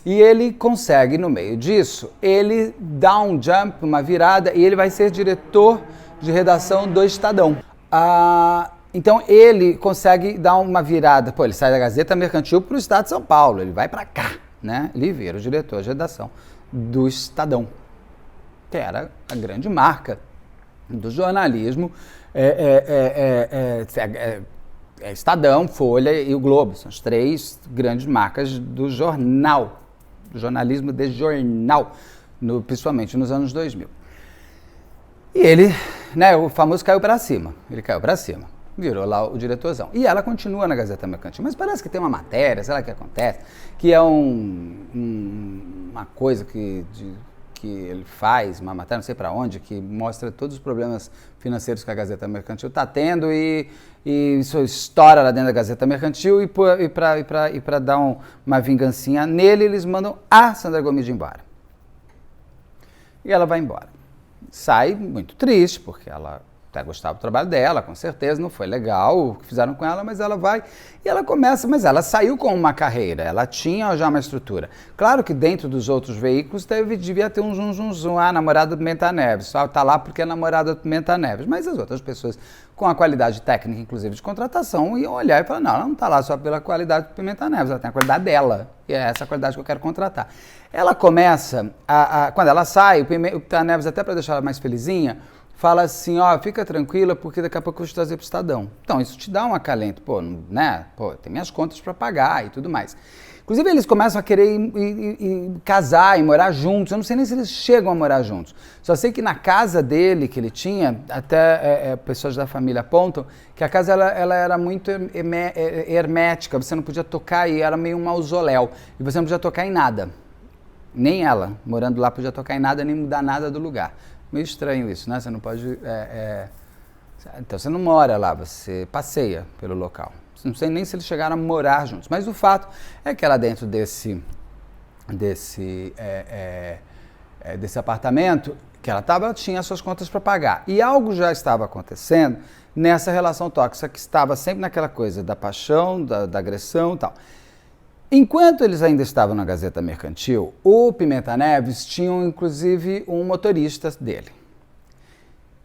E ele consegue, no meio disso, ele dá um jump, uma virada, e ele vai ser diretor de redação do Estadão. Então ele consegue dar uma virada. Ele sai da Gazeta Mercantil para o Estado de São Paulo. Ele vai para cá, né? Ele vira o diretor de redação do Estadão, que era a grande marca do jornalismo, Estadão, Folha e o Globo. São as 3 grandes marcas do jornal, do jornalismo de jornal, principalmente nos anos 2000. E ele, o famoso caiu para cima. Ele caiu para cima, virou lá o diretorzão. E ela continua na Gazeta Mercantil. Mas parece que tem uma matéria, sei lá o que acontece, que é uma coisa que ele faz, uma matéria, não sei para onde, que mostra todos os problemas financeiros que a Gazeta Mercantil está tendo e isso estoura lá dentro da Gazeta Mercantil e para dar uma vingancinha nele, eles mandam a Sandra Gomes embora. E ela vai embora. Sai muito triste, porque ela até gostava do trabalho dela, com certeza, não foi legal o que fizeram com ela, mas ela vai e ela começa, mas ela saiu com uma carreira, ela tinha já uma estrutura. Claro que dentro dos outros veículos devia ter um zum, a namorada do Pimenta Neves, só tá lá porque é namorada do Pimenta Neves, mas as outras pessoas com a qualidade técnica, inclusive de contratação, iam olhar e falar, não, ela não tá lá só pela qualidade do Pimenta Neves, ela tem a qualidade dela, e é essa a qualidade que eu quero contratar. Ela começa, quando ela sai, o Pimenta Neves, até para deixar ela mais felizinha, fala assim, ó, fica tranquila, porque daqui a pouco eu vou te trazer pro Estadão. Então, isso te dá um acalento, tem minhas contas para pagar e tudo mais. Inclusive, eles começam a querer ir casar e morar juntos. Eu não sei nem se eles chegam a morar juntos. Só sei que na casa dele, que ele tinha, até pessoas da família apontam, que a casa ela era muito hermética, você não podia tocar e era meio um mausoléu. E você não podia tocar em nada. Nem ela, morando lá, podia tocar em nada, nem mudar nada do lugar. Meio estranho isso, né? Você não pode... Então, você não mora lá, você passeia pelo local. Não sei nem se eles chegaram a morar juntos. Mas o fato é que ela dentro desse apartamento que ela estava, ela tinha suas contas para pagar. E algo já estava acontecendo nessa relação tóxica que estava sempre naquela coisa da paixão, da agressão e tal. Enquanto eles ainda estavam na Gazeta Mercantil, o Pimenta Neves tinha inclusive um motorista dele.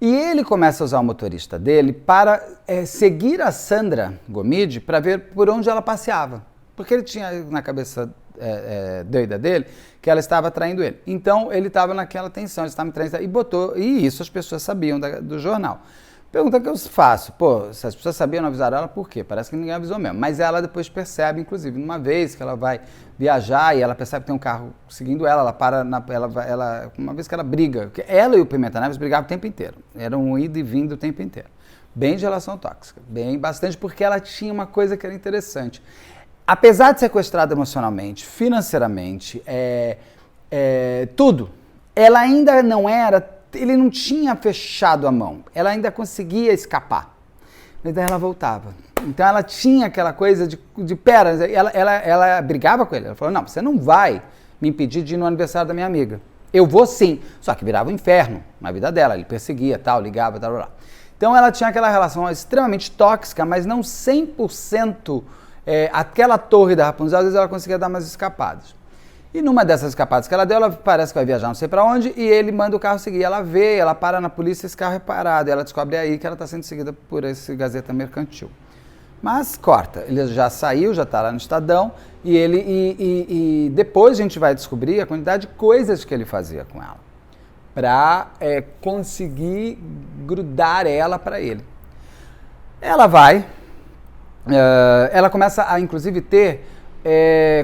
E ele começa a usar o motorista dele para seguir a Sandra Gomide para ver por onde ela passeava. Porque ele tinha na cabeça doida dele que ela estava traindo ele. Então ele estava naquela tensão, ele estava me traindo e isso as pessoas sabiam do jornal. Pergunta que eu faço, se as pessoas sabiam, não avisaram ela, por quê? Parece que ninguém avisou mesmo. Mas ela depois percebe, inclusive, numa vez que ela vai viajar e ela percebe que tem um carro seguindo ela, ela para, uma vez que ela briga, porque ela e o Pimenta Neves brigavam o tempo inteiro, era um ida e vindo o tempo inteiro. Bem de relação tóxica, bem bastante, porque ela tinha uma coisa que era interessante. Apesar de sequestrada emocionalmente, financeiramente, tudo, ela ainda não era... Ele não tinha fechado a mão, ela ainda conseguia escapar, mas daí ela voltava. Então ela tinha aquela coisa de pera, ela brigava com ele, ela falou, não, você não vai me impedir de ir no aniversário da minha amiga. Eu vou sim, só que virava um inferno na vida dela, ele perseguia, ligava, tal. Então ela tinha aquela relação extremamente tóxica, mas não 100%, aquela torre da Rapunzel, às vezes ela conseguia dar umas escapadas. E numa dessas escapadas que ela deu, ela parece que vai viajar não sei pra onde, e ele manda o carro seguir. Ela vê, ela para na polícia, esse carro é parado, e ela descobre aí que ela está sendo seguida por esse Gazeta Mercantil. Mas corta, ele já saiu, já está lá no Estadão, e depois a gente vai descobrir a quantidade de coisas que ele fazia com ela, para conseguir grudar ela para ele. Ela vai, ela começa a inclusive ter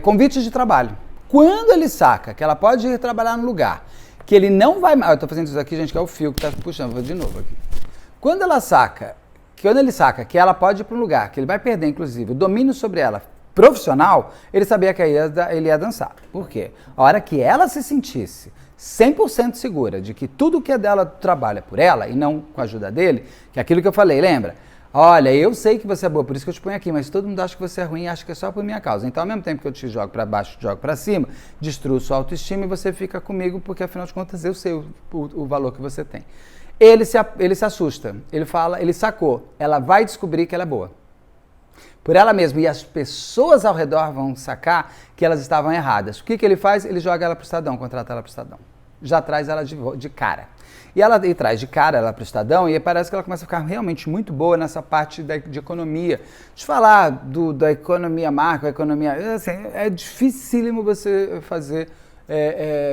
convites de trabalho. Quando ele saca que ela pode ir trabalhar no lugar, que ele não vai mais... Eu estou fazendo isso aqui, gente, que é o fio que está puxando, vou de novo aqui. Quando ele saca que ela pode ir para um lugar, que ele vai perder, inclusive, o domínio sobre ela profissional, ele sabia que ele ia dançar. Por quê? A hora que ela se sentisse 100% segura de que tudo que é dela trabalha por ela e não com a ajuda dele, que é aquilo que eu falei, lembra? Olha, eu sei que você é boa, por isso que eu te ponho aqui, mas todo mundo acha que você é ruim e acha que é só por minha causa. Então, ao mesmo tempo que eu te jogo para baixo, te jogo para cima, destruo sua autoestima e você fica comigo porque, afinal de contas, eu sei o valor que você tem. Ele se assusta, ele sacou, ela vai descobrir que ela é boa. Por ela mesma, e as pessoas ao redor vão sacar que elas estavam erradas. O que ele faz? Ele joga ela para o Estadão, contrata ela para o Estadão. Já traz ela de cara. E traz de cara ela para o Estadão e parece que ela começa a ficar realmente muito boa nessa parte de economia. De falar da economia macro, a economia... Assim, é dificílimo você fazer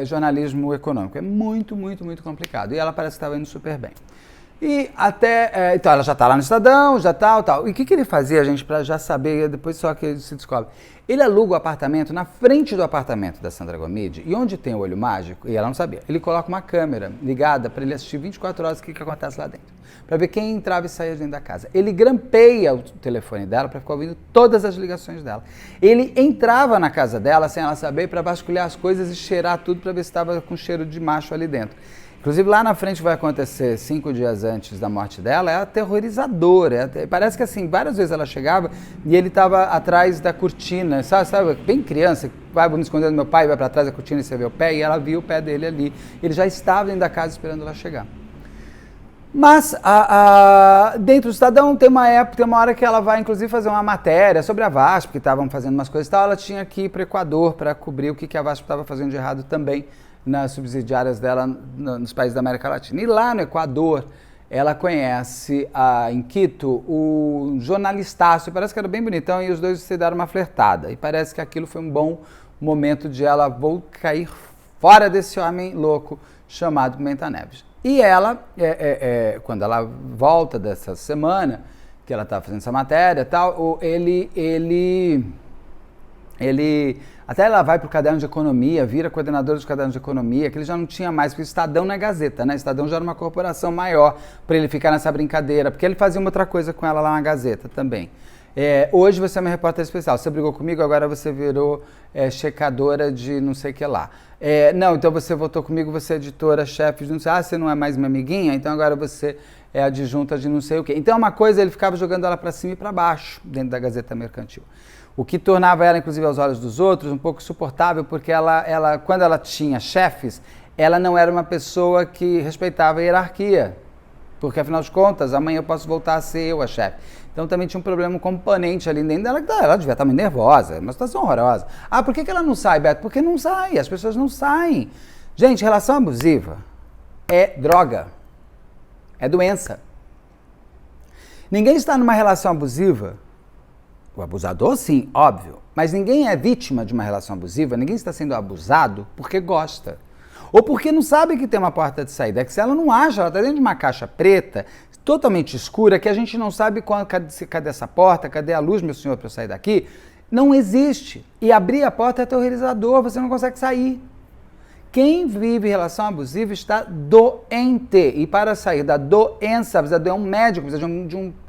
jornalismo econômico. É muito, muito, muito complicado. E ela parece que estava indo super bem. E até... então, ela já está lá no Estadão, já tal. E o que ele fazia, gente, para já saber, depois só que se descobre? Ele aluga o apartamento na frente do apartamento da Sandra Gomide, e onde tem o olho mágico, e ela não sabia, ele coloca uma câmera ligada para ele assistir 24 horas o que acontece lá dentro, para ver quem entrava e saía dentro da casa. Ele grampeia o telefone dela para ficar ouvindo todas as ligações dela. Ele entrava na casa dela sem ela saber para vasculhar as coisas e cheirar tudo para ver se estava com cheiro de macho ali dentro. Inclusive, lá na frente vai acontecer 5 dias antes da morte dela, é aterrorizador. Parece que assim, várias vezes ela chegava e ele estava atrás da cortina, sabe, bem criança, vou me esconder do meu pai, vai para trás da cortina e você vê o pé, e ela viu o pé dele ali. Ele já estava dentro da casa esperando ela chegar. Mas dentro do Estadão tem uma hora que ela vai inclusive fazer uma matéria sobre a VASP, que estavam fazendo umas coisas e tal, ela tinha que ir para o Equador para cobrir o que a VASP estava fazendo de errado também nas subsidiárias dela nos países da América Latina. E lá no Equador, ela conhece em Quito o jornalistaço, parece que era bem bonitão, e os dois se deram uma flertada. E parece que aquilo foi um bom momento de ela cair fora desse homem louco chamado Pimenta Neves. E ela, quando ela volta dessa semana, que ela estava fazendo essa matéria e tal, até ela vai para o caderno de economia, vira coordenadora dos cadernos de economia, que ele já não tinha mais, porque o Estadão não é Gazeta, né? O Estadão já era uma corporação maior para ele ficar nessa brincadeira, porque ele fazia uma outra coisa com ela lá na Gazeta também. Hoje você é uma repórter especial, você brigou comigo, agora você virou checadora de não sei o que lá. Não, então você votou comigo, você é editora-chefe de não sei, você não é mais minha amiguinha, então agora você é adjunta de não sei o quê. Então uma coisa, ele ficava jogando ela para cima e para baixo dentro da Gazeta Mercantil. O que tornava ela, inclusive aos olhos dos outros, um pouco insuportável, porque ela, quando ela tinha chefes, ela não era uma pessoa que respeitava a hierarquia. Porque, afinal de contas, amanhã eu posso voltar a ser eu a chefe. Então também tinha um problema, um componente ali dentro dela, que ela devia estar muito nervosa, uma situação horrorosa. Por que ela não sai, Beto? Porque não sai, as pessoas não saem. Gente, relação abusiva é droga, é doença. Ninguém está numa relação abusiva, o abusador sim, óbvio, mas ninguém é vítima de uma relação abusiva, ninguém está sendo abusado porque gosta. Ou porque não sabe que tem uma porta de saída. É que se ela não acha, ela está dentro de uma caixa preta, totalmente escura, que a gente não sabe cadê essa porta, cadê a luz, meu senhor, para eu sair daqui. Não existe. E abrir a porta é aterrorizador, você não consegue sair. Quem vive relação abusiva está doente. E para sair da doença, precisa de um médico, precisa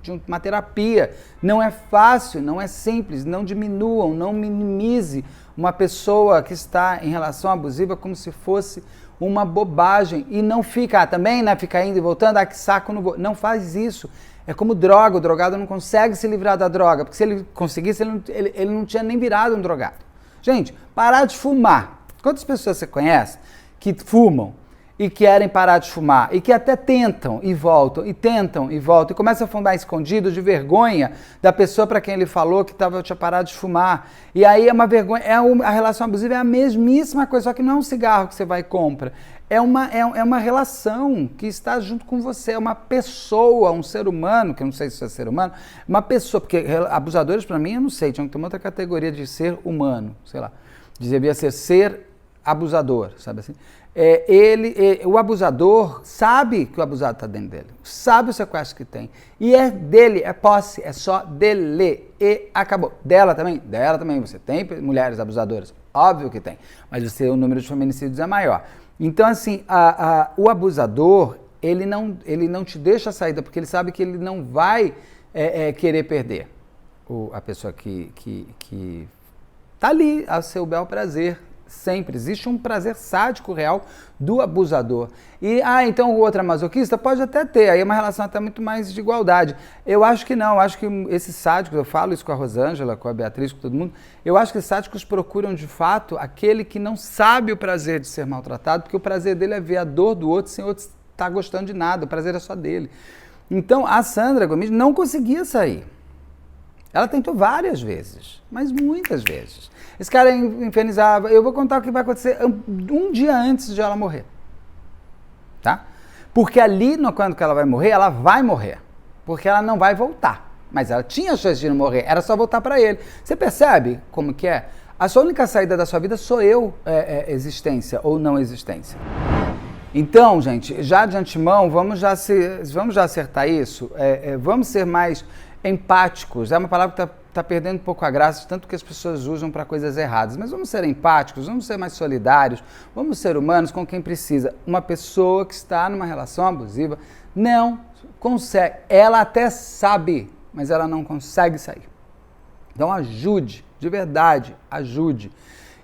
de uma terapia. Não é fácil, não é simples. Não diminuam, não minimize uma pessoa que está em relação abusiva como se fosse uma bobagem. E não fica, também, né? Fica indo e voltando, que saco, não vou. Não faz isso. É como droga, o drogado não consegue se livrar da droga, porque se ele conseguisse, ele não tinha nem virado um drogado. Gente, parar de fumar. Quantas pessoas você conhece que fumam e querem parar de fumar e que até tentam e voltam e começam a fumar escondido de vergonha da pessoa para quem ele falou que tinha parado de fumar. E aí é uma vergonha, a relação abusiva é a mesmíssima coisa, só que não é um cigarro que você vai e compra. É uma relação que está junto com você, é uma pessoa, um ser humano, que eu não sei se é ser humano, uma pessoa, porque abusadores para mim eu não sei, tinha que ter uma outra categoria de ser humano, sei lá, devia ser abusador, sabe assim? O abusador sabe que o abusado está dentro dele, sabe o sequestro que tem, e é dele, é posse, é só dele, e acabou. Dela também, você tem mulheres abusadoras, óbvio que tem, mas o número de feminicídios é maior. Então, assim, o abusador, ele não te deixa a saída, porque ele sabe que ele não vai querer perder a pessoa que está ali a seu bel prazer. Sempre existe um prazer sádico real do abusador. E, então o outro é masoquista? Pode até ter, aí é uma relação até muito mais de igualdade. Eu acho que não, acho que esses sádicos, eu falo isso com a Rosângela, com a Beatriz, com todo mundo, eu acho que os sádicos procuram de fato aquele que não sabe o prazer de ser maltratado, porque o prazer dele é ver a dor do outro sem o outro estar gostando de nada, o prazer é só dele. Então a Sandra Gomes não conseguia sair. Ela tentou várias vezes, mas muitas vezes. Esse cara infernizava. Eu vou contar o que vai acontecer um dia antes de ela morrer. Tá? Porque ali, quando ela vai morrer. Porque ela não vai voltar. Mas ela tinha chance de não morrer, era só voltar para ele. Você percebe como que é? A sua única saída da sua vida sou eu, existência ou não existência. Então, gente, já de antemão, vamos já acertar isso. Vamos ser mais empáticos. É uma palavra que está perdendo um pouco a graça, tanto que as pessoas usam para coisas erradas. Mas vamos ser empáticos, vamos ser mais solidários, vamos ser humanos com quem precisa. Uma pessoa que está numa relação abusiva não consegue. Ela até sabe, mas ela não consegue sair. Então ajude, de verdade, ajude.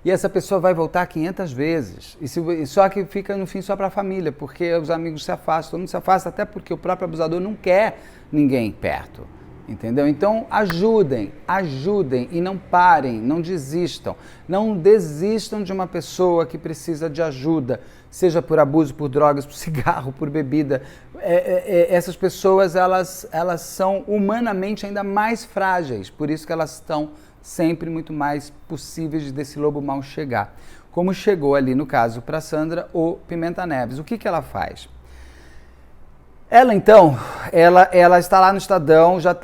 E essa pessoa vai voltar 500 vezes. E só que fica no fim só para a família, porque os amigos se afastam, todo mundo se afasta, até porque o próprio abusador não quer ninguém perto. entendeu? Então ajudem e não parem, não desistam. Não desistam de uma pessoa que precisa de ajuda, seja por abuso, por drogas, por cigarro, por bebida. Essas pessoas, elas são humanamente ainda mais frágeis, por isso que elas estão sempre muito mais possíveis desse lobo mau chegar. Como chegou ali no caso para Sandra, o Pimenta Neves. O que ela faz? Ela então, ela está lá no Estadão, já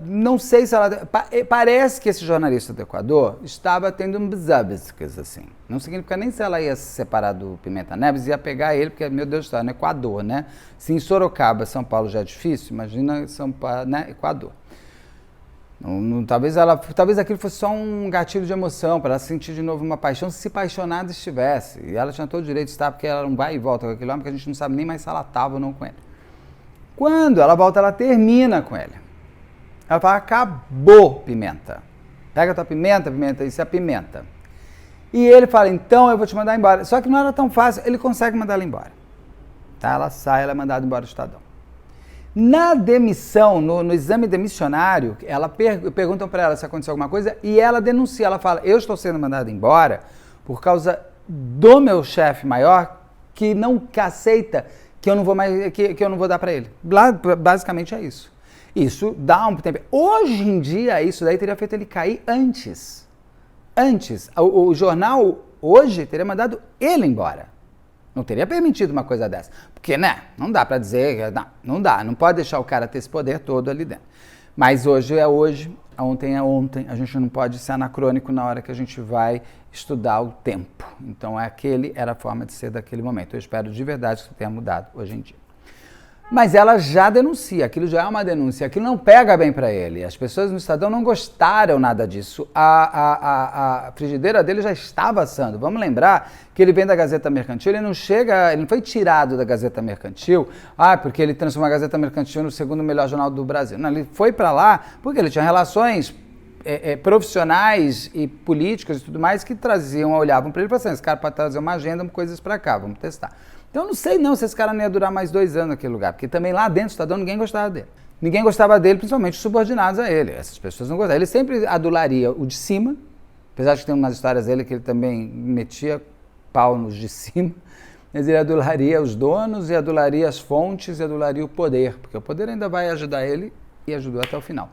não sei se ela... Parece que esse jornalista do Equador estava tendo um bizabiscas, assim. Não significa nem se ela ia se separar do Pimenta Neves, ia pegar ele, porque, meu Deus do céu, no Equador, né? Se em Sorocaba, São Paulo já é difícil, imagina São Paulo, né? Equador. Talvez aquilo fosse só um gatilho de emoção, para ela sentir de novo uma paixão, se apaixonada estivesse. E ela tinha todo o direito de estar, porque ela não vai e volta com aquele homem, porque a gente não sabe nem mais se ela estava ou não com ele. Quando ela volta, ela termina com ele. Ela fala, acabou, Pimenta. Pega a tua pimenta, isso é a pimenta. E ele fala, então eu vou te mandar embora. Só que não era tão fácil, ele consegue mandar ela embora. Tá? Ela sai, ela é mandada embora do Estadão. Na demissão, no exame demissionário, perguntam para ela se aconteceu alguma coisa e ela denuncia, ela fala, eu estou sendo mandada embora por causa do meu chefe maior que aceita que eu não vou mais, que eu não vou dar para ele. Basicamente é isso. Isso dá um tempo. Hoje em dia, isso daí teria feito ele cair antes. O jornal hoje teria mandado ele embora. Não teria permitido uma coisa dessa. Porque, né, não dá para dizer, não dá, não pode deixar o cara ter esse poder todo ali dentro. Mas hoje é hoje, ontem é ontem, a gente não pode ser anacrônico na hora que a gente vai estudar o tempo. Então, era a forma de ser daquele momento. Eu espero de verdade que tenha mudado hoje em dia. Mas ela já denuncia, aquilo já é uma denúncia, aquilo não pega bem para ele. As pessoas no Estadão não gostaram nada disso. A frigideira dele já estava assando. Vamos lembrar que ele vem da Gazeta Mercantil, ele não foi tirado da Gazeta Mercantil, porque ele transformou a Gazeta Mercantil no segundo melhor jornal do Brasil. Não, ele foi para lá porque ele tinha relações profissionais e políticas e tudo mais que olhavam para ele e falavam assim, esse cara pode trazer uma agenda, coisas para cá, vamos testar. Então eu não sei se esse cara não ia durar mais 2 anos naquele lugar, porque também lá dentro do Estadão ninguém gostava dele. Ninguém gostava dele, principalmente os subordinados a ele. Essas pessoas não gostavam. Ele sempre adularia o de cima, apesar de que tem umas histórias dele que ele também metia pau nos de cima, mas ele adularia os donos, e adularia as fontes, e adularia o poder, porque o poder ainda vai ajudar ele, e ajudou até o final.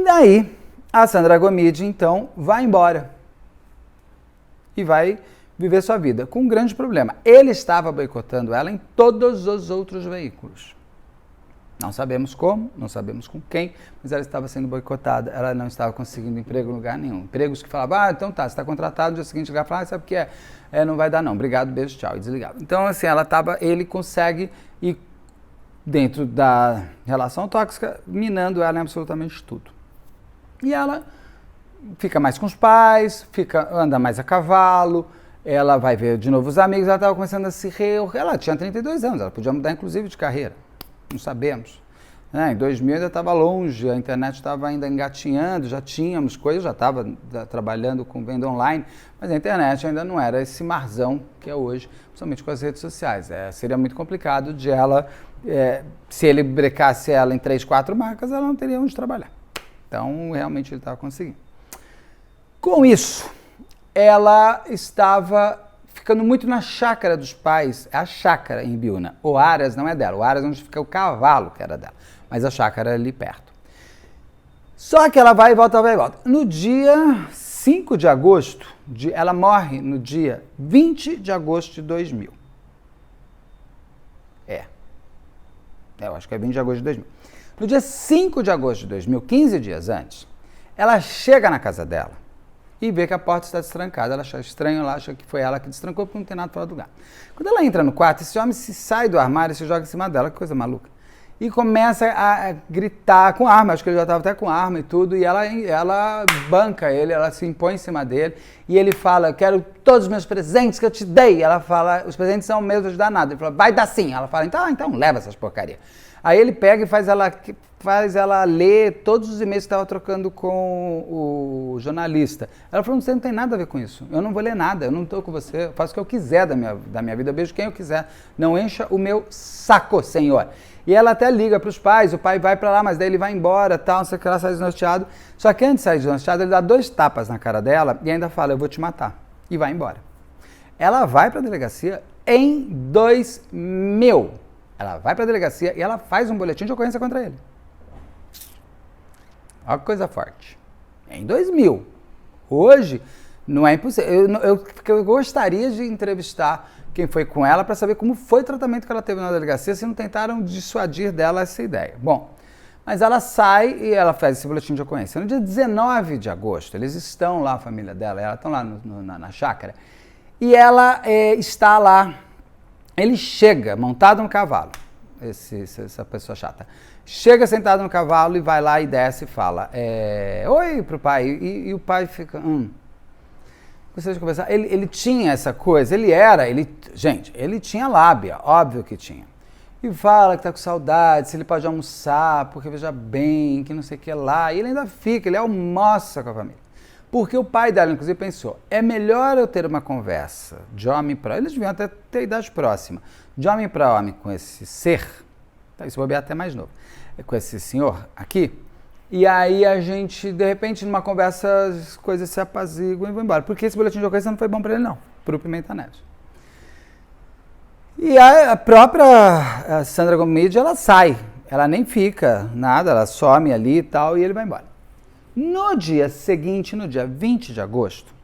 Daí, a Sandra Gomide, então, vai embora. E vai viver sua vida, com um grande problema. Ele estava boicotando ela em todos os outros veículos. Não sabemos como, não sabemos com quem, mas ela estava sendo boicotada, ela não estava conseguindo emprego em lugar nenhum. Empregos que falavam, então tá, você está contratado, no dia seguinte ligar e falar, sabe o que é? Não vai dar não, obrigado, beijo, tchau, e desligava. Então assim, ele consegue ir dentro da relação tóxica, minando ela em absolutamente tudo. E ela fica mais com os pais, anda mais a cavalo, ela vai ver de novo os amigos, ela estava começando a ela tinha 32 anos, ela podia mudar inclusive de carreira, não sabemos. Em 2000 ainda estava longe, a internet estava ainda engatinhando, já tínhamos coisas, já estava trabalhando com venda online, mas a internet ainda não era esse marzão que é hoje, principalmente com as redes sociais. Seria muito complicado de ela, se ele brecasse ela em 3, 4 marcas, ela não teria onde trabalhar. Então, realmente ele estava conseguindo. Com isso, ela estava ficando muito na chácara dos pais, a chácara em Biúna. O Aras não é dela, o Aras é onde fica o cavalo que era dela, mas a chácara é ali perto. Só que ela vai e volta, vai e volta. No dia 5 de agosto, ela morre no dia 20 de agosto de 2000. Eu acho que é 20 de agosto de 2000. No dia 5 de agosto de 2000, 15 dias antes, ela chega na casa dela e vê que a porta está destrancada. Ela acha estranho, ela acha que foi ela que destrancou porque não tem nada fora do lugar. Quando ela entra no quarto, esse homem sai do armário e se joga em cima dela, que coisa maluca. E começa a gritar com arma, acho que ele já estava até com arma e tudo, e ela banca ele, ela se impõe em cima dele e ele fala, eu quero todos os meus presentes que eu te dei. Ela fala, os presentes são meus, vou te dar nada. Ele fala, vai dar sim. Ela fala, então leva essas porcarias. Aí ele pega e faz ela ler todos os e-mails que estava trocando com o jornalista. Ela falou, você não tem nada a ver com isso. Eu não vou ler nada, eu não estou com você. Eu faço o que eu quiser da minha vida, eu beijo quem eu quiser. Não encha o meu saco, senhor. E ela até liga para os pais, o pai vai para lá, mas daí ele vai embora, tal, não sei o que, ela sai desnorteado. Só que antes de sair desnorteado, ele dá 2 tapas na cara dela e ainda fala, eu vou te matar. E vai embora. Ela vai para a delegacia em 2000. Ela vai para a delegacia e ela faz um boletim de ocorrência contra ele. Olha que coisa forte. Em 2000. Hoje, não é impossível. Eu gostaria de entrevistar quem foi com ela para saber como foi o tratamento que ela teve na delegacia, se não tentaram dissuadir dela essa ideia. Bom, mas ela sai e ela faz esse boletim de ocorrência. No dia 19 de agosto, eles estão lá, a família dela, elas estão lá na chácara, e ela está lá. Ele chega montado no cavalo, essa pessoa chata. Chega sentado no cavalo e vai lá e desce e fala, oi pro pai. E o pai fica, gostaria de conversar. Ele tinha essa coisa, gente, ele tinha lábia, óbvio que tinha. E fala que tá com saudade, se ele pode almoçar, porque veja bem, que não sei o que lá. E ele ainda fica, ele almoça com a família. Porque o pai dela, inclusive, pensou, é melhor eu ter uma conversa de homem para... Eles deviam até ter idade próxima. De homem para homem com esse ser, tá, isso vou ver até mais novo, com esse senhor aqui, e aí a gente, de repente, numa conversa, as coisas se apaziguam e vão embora. Porque esse boletim de ocorrência não foi bom para ele, não, para o Pimenta Neves. E a própria Sandra Gomide, ela sai, ela nem fica nada, ela some ali e tal, e ele vai embora. No dia seguinte, no dia 20 de agosto,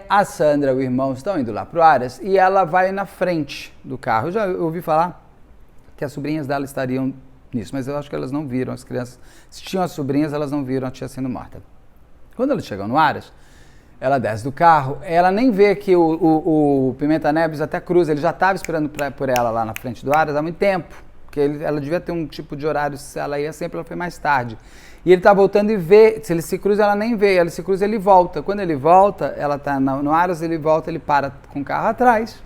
a Sandra e o irmão estão indo lá pro Aras e ela vai na frente do carro. Eu já ouvi falar que as sobrinhas dela estariam nisso, mas eu acho que elas não viram, as crianças, se tinham as sobrinhas, elas não viram a tia sendo morta. Quando eles chegam no Aras, ela desce do carro, ela nem vê que o Pimenta Neves até cruza, ele já estava esperando por ela lá na frente do Aras há muito tempo, porque ela devia ter um tipo de horário, se ela ia sempre, ela foi mais tarde. E ele tá voltando e vê, se ele se cruza, ela nem vê, ele se cruza, ele volta. Quando ele volta, ela tá no Aras, ele volta, ele para com o carro atrás.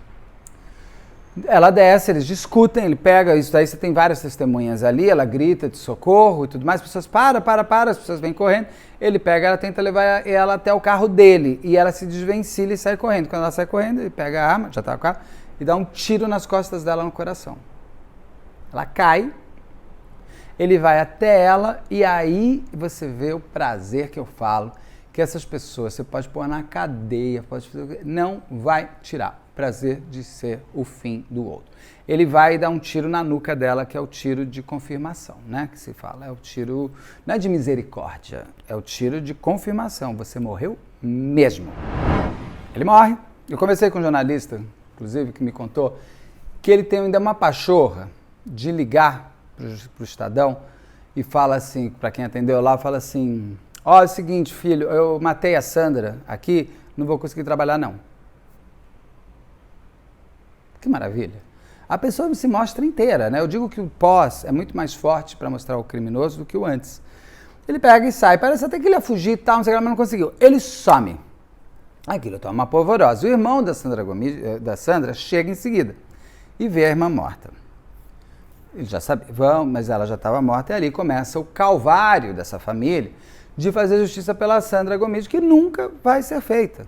Ela desce, eles discutem, ele pega, isso daí você tem várias testemunhas ali, ela grita de socorro e tudo mais, as pessoas para, as pessoas vêm correndo, ele pega, ela tenta levar ela até o carro dele, e ela se desvencilha e sai correndo. Quando ela sai correndo, ele pega a arma, já tá no carro, e dá um tiro nas costas dela no coração. Ela cai, ele vai até ela e aí você vê o prazer que eu falo, que essas pessoas você pode pôr na cadeia, não vai tirar o prazer de ser o fim do outro. Ele vai dar um tiro na nuca dela, que é o tiro de confirmação, né? Que se fala, é o tiro, não é de misericórdia, é o tiro de confirmação, você morreu mesmo. Ele morre. Eu conversei com um jornalista, inclusive, que me contou que ele tem ainda uma pachorra de ligar para o Estadão e fala assim, para quem atendeu lá, fala assim, é o seguinte, filho, eu matei a Sandra aqui, não vou conseguir trabalhar não. Que maravilha. A pessoa se mostra inteira, né? Eu digo que o pós é muito mais forte para mostrar o criminoso do que o antes. Ele pega e sai, parece até que ele ia fugir e tal, não sei o que, mas não conseguiu. Ele some. Aquilo toma uma polvorosa. O irmão da Sandra chega em seguida e vê a irmã morta. Ele já sabia, mas ela já estava morta, e ali começa o calvário dessa família de fazer justiça pela Sandra Gomide, que nunca vai ser feita.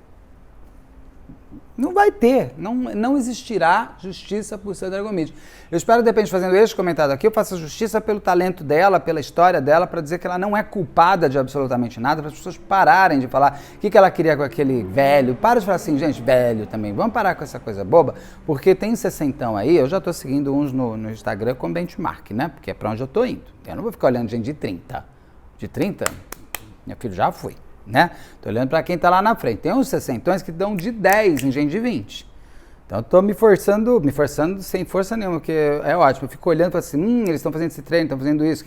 Não vai ter, não existirá justiça por Sandra Gomide. Eu espero, de repente, fazendo este comentário aqui, eu faça justiça pelo talento dela, pela história dela, para dizer que ela não é culpada de absolutamente nada, para as pessoas pararem de falar o que ela queria com aquele velho. Para de falar assim, gente, velho também, vamos parar com essa coisa boba, porque tem 60 aí, eu já estou seguindo uns no Instagram com benchmark, né? Porque é para onde eu estou indo. Eu não vou ficar olhando gente de 30. De 30, meu filho já foi. Né? Tô olhando para quem está lá na frente. Tem uns 60 que dão de 10 em gente de 20. Então eu tô me forçando sem força nenhuma, porque é ótimo. Eu fico olhando e falo assim, eles estão fazendo esse treino, estão fazendo isso,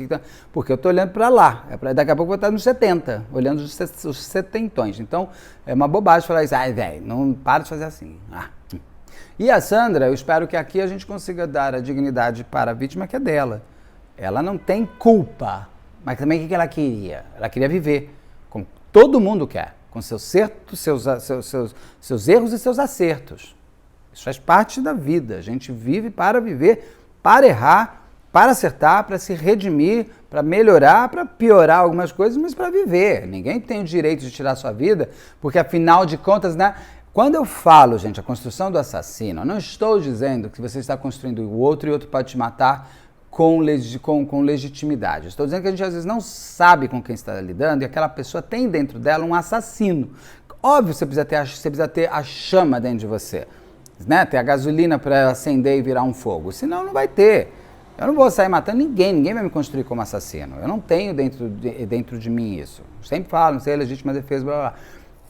porque eu tô olhando para lá. Daqui a pouco eu vou estar nos 70, olhando os setentões. Então é uma bobagem falar isso, velho, não para de fazer assim. E a Sandra, eu espero que aqui a gente consiga dar a dignidade para a vítima, que é dela. Ela não tem culpa, mas também o que ela queria? Ela queria viver. Todo mundo quer. com seus erros e seus acertos. Isso faz parte da vida. A gente vive para viver, para errar, para acertar, para se redimir, para melhorar, para piorar algumas coisas, mas para viver. Ninguém tem o direito de tirar a sua vida, porque afinal de contas, né? Quando eu falo, gente, a construção do assassino, eu não estou dizendo que você está construindo o outro e o outro pode te matar com legitimidade. Estou dizendo que a gente às vezes não sabe com quem está lidando e aquela pessoa tem dentro dela um assassino. Óbvio, você precisa ter a chama dentro de você, né? Ter a gasolina para acender e virar um fogo, senão não vai ter. Eu não vou sair matando ninguém vai me construir como assassino. Eu não tenho dentro de mim isso. Eu sempre falo, não sei, legítima defesa, blá, blá, blá.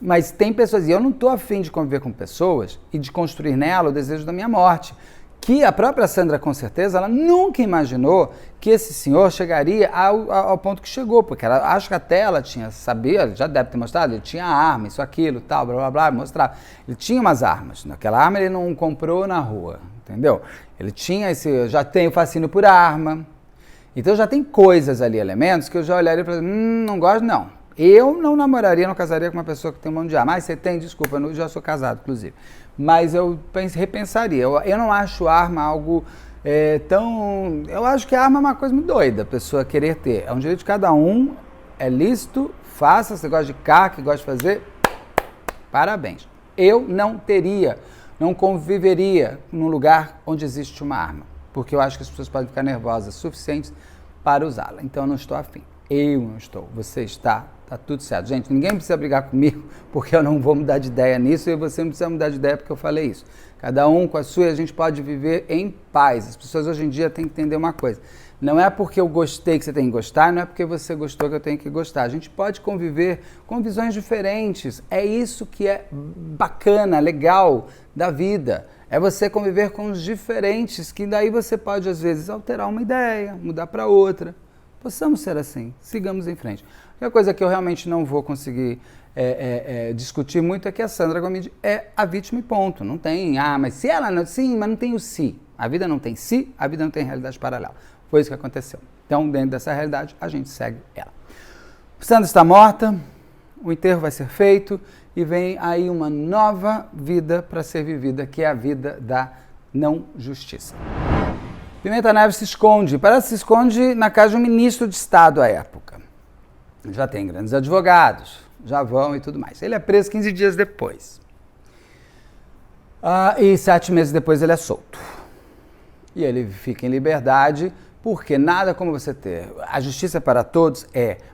Mas tem pessoas, e eu não estou afim de conviver com pessoas e de construir nela o desejo da minha morte. Que a própria Sandra, com certeza, ela nunca imaginou que esse senhor chegaria ao ponto que chegou, porque ela acho que até ela sabia, já deve ter mostrado, ele tinha arma, isso, aquilo, tal, blá, blá, blá, mostrava. Ele tinha umas armas, aquela arma ele não comprou na rua, entendeu? Ele tinha já tem o fascínio por arma, então já tem coisas ali, elementos, que eu já olharia e falaria, não gosto não. Eu não namoraria, não casaria com uma pessoa que tem um monte de arma. Mas você tem, desculpa, eu já sou casado, inclusive. Mas eu repensaria. Eu não acho arma algo tão... Eu acho que a arma é uma coisa muito doida, a pessoa querer ter. É um direito de cada um, é lícito, faça, você gosta de carro, que gosta de fazer, parabéns. Eu não teria, não conviveria num lugar onde existe uma arma, porque eu acho que as pessoas podem ficar nervosas o suficiente para usá-la. Então eu não estou afim. Eu não estou, você está, tá tudo certo. Gente, ninguém precisa brigar comigo, porque eu não vou mudar de ideia nisso e você não precisa mudar de ideia porque eu falei isso. Cada um com a sua, a gente pode viver em paz. As pessoas hoje em dia têm que entender uma coisa. Não é porque eu gostei que você tem que gostar, não é porque você gostou que eu tenho que gostar. A gente pode conviver com visões diferentes. É isso que é bacana, legal da vida. É você conviver com os diferentes, que daí você pode, às vezes, alterar uma ideia, mudar para outra. Possamos ser assim, sigamos em frente. A coisa que eu realmente não vou conseguir discutir muito é que a Sandra Gomide é a vítima e ponto. Não tem, mas se ela não... Sim, mas não tem o si. A vida não tem si, a vida não tem realidade paralela. Foi isso que aconteceu. Então, dentro dessa realidade, a gente segue ela. Sandra está morta, o enterro vai ser feito e vem aí uma nova vida para ser vivida, que é a vida da não justiça. Pimenta Neves se esconde, parece que se esconde na casa de um ministro de Estado à época. Já tem grandes advogados, já vão e tudo mais. Ele é preso 15 dias depois. E 7 meses depois ele é solto. E ele fica em liberdade, porque nada como você ter... A justiça é para todos?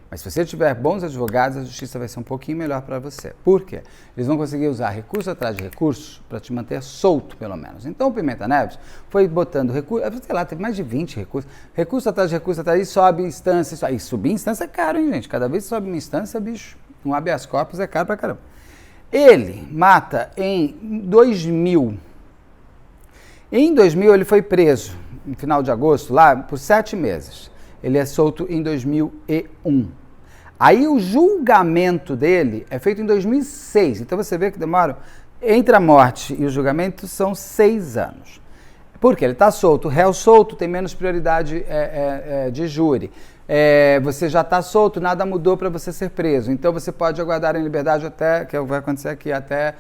Mas se você tiver bons advogados, a justiça vai ser um pouquinho melhor para você. Por quê? Eles vão conseguir usar recurso atrás de recurso para te manter solto, pelo menos. Então o Pimenta Neves foi botando recurso, sei lá, teve mais de 20 recursos. Recurso atrás de recurso, atrás, e sobe instância. E subir instância é caro, hein, gente? Cada vez que sobe uma instância, bicho, um habeas corpus é caro pra caramba. Ele mata em 2000. Em 2000 ele foi preso, no final de agosto, lá, por 7 meses. Ele é solto em 2001. Aí o julgamento dele é feito em 2006. Então você vê que demora... Entre a morte e o julgamento são 6 anos. Por quê? Ele está solto. O réu solto tem menos prioridade de júri. Você já está solto, nada mudou para você ser preso. Então você pode aguardar em liberdade até, que vai acontecer aqui, até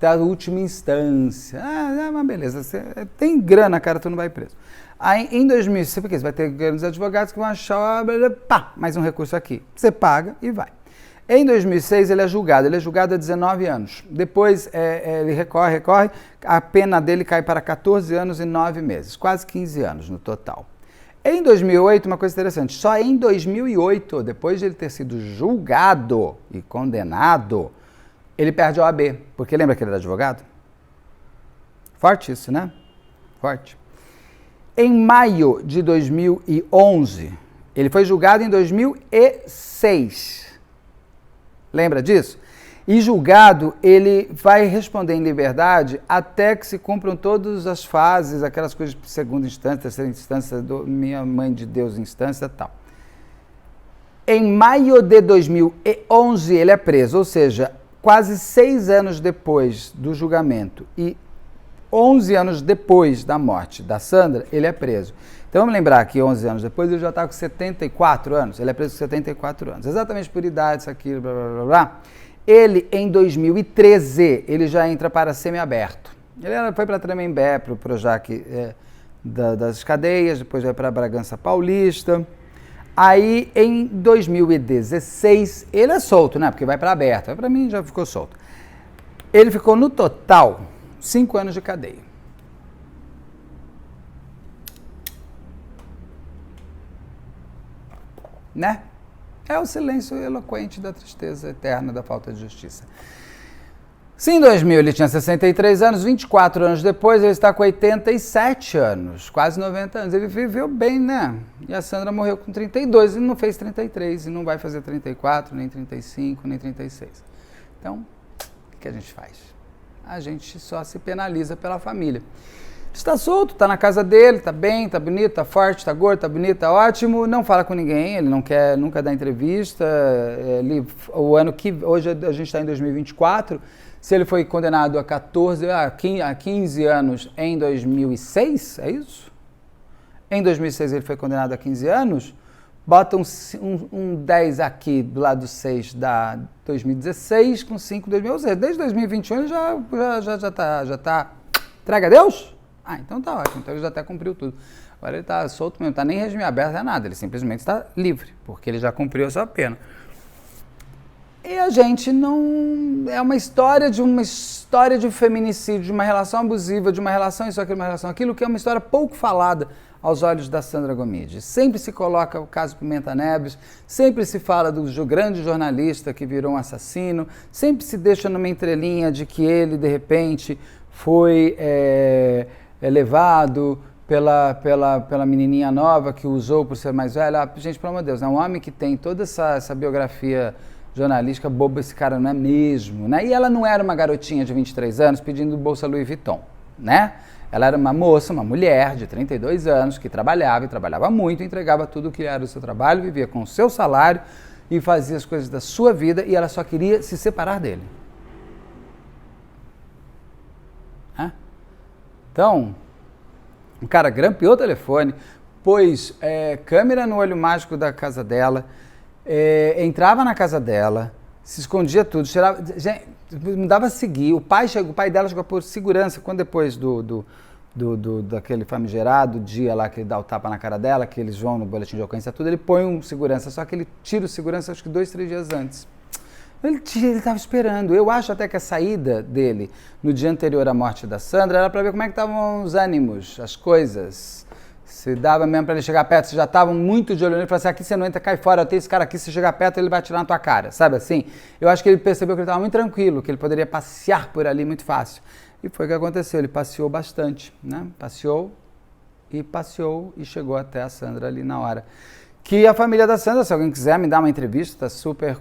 a última instância. Mas beleza, você tem grana, cara, tu não vai preso. Aí, em 2006, porque você vai ter grandes advogados que vão achar, mais um recurso aqui. Você paga e vai. Em 2006, ele é julgado há 19 anos. Depois, ele recorre, a pena dele cai para 14 anos e 9 meses, quase 15 anos no total. Em 2008, uma coisa interessante, só em 2008, depois de ele ter sido julgado e condenado, ele perde a OAB, porque lembra que ele era advogado? Forte isso, né? Forte. Em maio de 2011, ele foi julgado em 2006. Lembra disso? E julgado, ele vai responder em liberdade até que se cumpram todas as fases, aquelas coisas de segunda instância, terceira instância, minha mãe de Deus instância e tal. Em maio de 2011, ele é preso, ou seja, quase 6 anos depois do julgamento e 11 anos depois da morte da Sandra, ele é preso. Então vamos lembrar que 11 anos depois ele já está com 74 anos, ele é preso com 74 anos, exatamente por idade, isso aqui, blá, blá, blá, blá. Ele, em 2013, ele já entra para semiaberto. Ele foi para Tremembé, para o Projac das cadeias, depois vai para Bragança Paulista. Aí, em 2016, ele é solto, né? Porque vai para aberto. Para mim, já ficou solto. Ele ficou, no total, 5 anos de cadeia. Né? É o silêncio eloquente da tristeza eterna da falta de justiça. Se em 2000 ele tinha 63 anos, 24 anos depois ele está com 87 anos, quase 90 anos. Ele viveu bem, né? E a Sandra morreu com 32 e não fez 33, e não vai fazer 34, nem 35, nem 36. Então, o que a gente faz? A gente só se penaliza pela família. Está solto, está na casa dele, está bem, está bonito, está forte, está gordo, está bonito, está ótimo, não fala com ninguém, ele não quer nunca dar entrevista. Hoje a gente está em 2024, se ele foi condenado a 15 anos em 2006, é isso? Em 2006 ele foi condenado a 15 anos, bota um 10 aqui do lado do 6 da 2016 com 5 2011. Desde 2021 ele já tá. Entrega a Deus? Ah, então tá ótimo, então ele já até cumpriu tudo. Agora ele tá solto mesmo, não tá nem em regime aberto, não é nada, ele simplesmente está livre, porque ele já cumpriu a sua pena. E a gente não... É uma história de feminicídio, de uma relação abusiva, de uma relação isso, aquilo, uma relação aquilo, que é uma história pouco falada aos olhos da Sandra Gomide. Sempre se coloca o caso Pimenta Neves, sempre se fala do grande jornalista que virou um assassino, sempre se deixa numa entrelinha de que ele, de repente, foi levado pela menininha nova que usou por ser mais velho. Gente, pelo amor de Deus, é um homem que tem toda essa biografia jornalística, bobo esse cara não é mesmo, né? E ela não era uma garotinha de 23 anos pedindo bolsa Louis Vuitton, né? Ela era uma moça, uma mulher de 32 anos que trabalhava, e trabalhava muito, entregava tudo o que era o seu trabalho, vivia com o seu salário e fazia as coisas da sua vida, e ela só queria se separar dele. Então, o cara grampeou o telefone, pôs câmera no olho mágico da casa dela, entrava na casa dela, se escondia tudo, tirava, gente, mudava a seguir. O pai dela chegou por segurança, quando depois daquele famigerado dia lá que ele dá o tapa na cara dela, que eles vão no boletim de ocorrência, tudo, ele põe um segurança, só que ele tira o segurança acho que 2, 3 dias antes. Ele estava esperando. Eu acho até que a saída dele no dia anterior à morte da Sandra era para ver como é que estavam os ânimos, as coisas. Se dava mesmo para ele chegar perto, se já estavam muito de olho nele, ele falou assim, aqui você não entra, cai fora, tem esse cara aqui, se chegar perto ele vai atirar na tua cara, sabe assim? Eu acho que ele percebeu que ele estava muito tranquilo, que ele poderia passear por ali muito fácil. E foi o que aconteceu, ele passeou bastante, né? Passeou e chegou até a Sandra ali na hora. Que a família da Sandra, se alguém quiser me dar uma entrevista, está super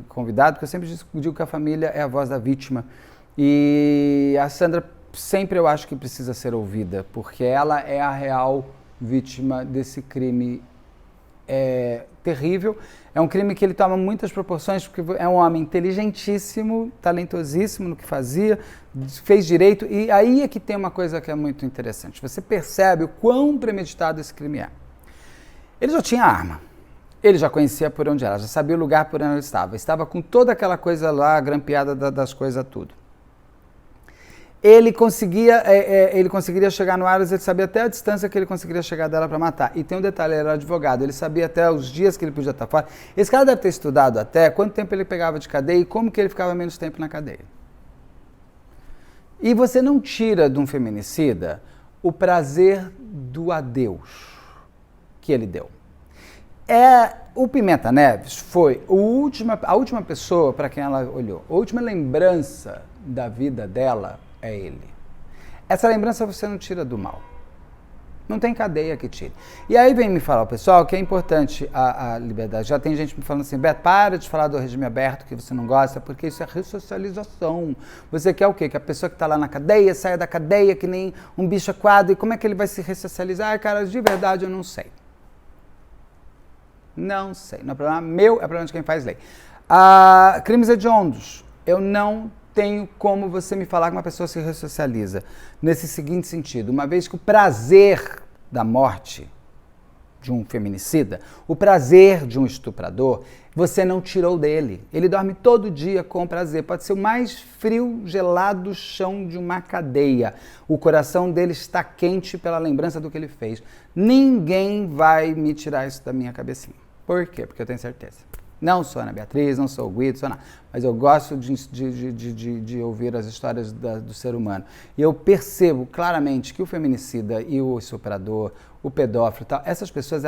convidado, porque eu sempre digo que a família é a voz da vítima. E a Sandra sempre eu acho que precisa ser ouvida, porque ela é a real vítima desse crime terrível. É um crime que ele toma muitas proporções, porque é um homem inteligentíssimo, talentosíssimo no que fazia, fez direito, e aí é que tem uma coisa que é muito interessante. Você percebe o quão premeditado esse crime é. Ele já tinha arma, ele já conhecia por onde era, já sabia o lugar por onde ele estava com toda aquela coisa lá, grampeada das coisas tudo. Ele conseguiria chegar no Aras, ele sabia até a distância que ele conseguiria chegar dela para matar. E tem um detalhe, ele era advogado, ele sabia até os dias que ele podia estar fora. Esse cara deve ter estudado até quanto tempo ele pegava de cadeia e como que ele ficava menos tempo na cadeia. E você não tira de um feminicida o prazer do adeus que ele deu. O Pimenta Neves foi a última pessoa para quem ela olhou. A última lembrança da vida dela é ele. Essa lembrança você não tira do mal. Não tem cadeia que tire. E aí vem me falar o pessoal que é importante a liberdade. Já tem gente me falando assim, Beto, para de falar do regime aberto que você não gosta, porque isso é ressocialização. Você quer o quê? Que a pessoa que está lá na cadeia saia da cadeia que nem um bicho aquado, e como é que ele vai se ressocializar? Cara, de verdade eu não sei. Não sei. Não é problema meu, é problema de quem faz lei. Crimes hediondos. Eu não tenho como você me falar que uma pessoa se ressocializa. Nesse seguinte sentido, uma vez que o prazer da morte de um feminicida, o prazer de um estuprador, você não tirou dele. Ele dorme todo dia com prazer. Pode ser o mais frio, gelado chão de uma cadeia. O coração dele está quente pela lembrança do que ele fez. Ninguém vai me tirar isso da minha cabecinha. Por quê? Porque eu tenho certeza. Não sou Ana Beatriz, não sou o Guido, sou nada. Mas eu gosto de ouvir as histórias do ser humano. E eu percebo claramente que o feminicida e o estuprador, o pedófilo e tal, essas pessoas,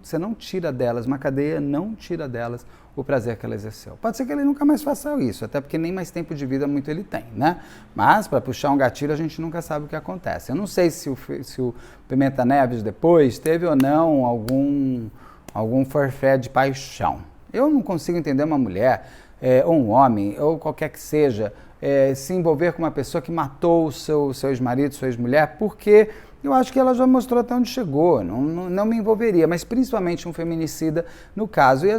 você não tira delas, uma cadeia não tira delas o prazer que ela exerceu. Pode ser que ele nunca mais faça isso, até porque nem mais tempo de vida muito ele tem, né? Mas para puxar um gatilho a gente nunca sabe o que acontece. Eu não sei se o Pimenta Neves depois teve ou não algum forfé de paixão. Eu não consigo entender uma mulher, ou um homem, ou qualquer que seja, se envolver com uma pessoa que matou o seu ex-marido, sua ex-mulher, porque eu acho que ela já mostrou até onde chegou, não me envolveria, mas principalmente um feminicida no caso. E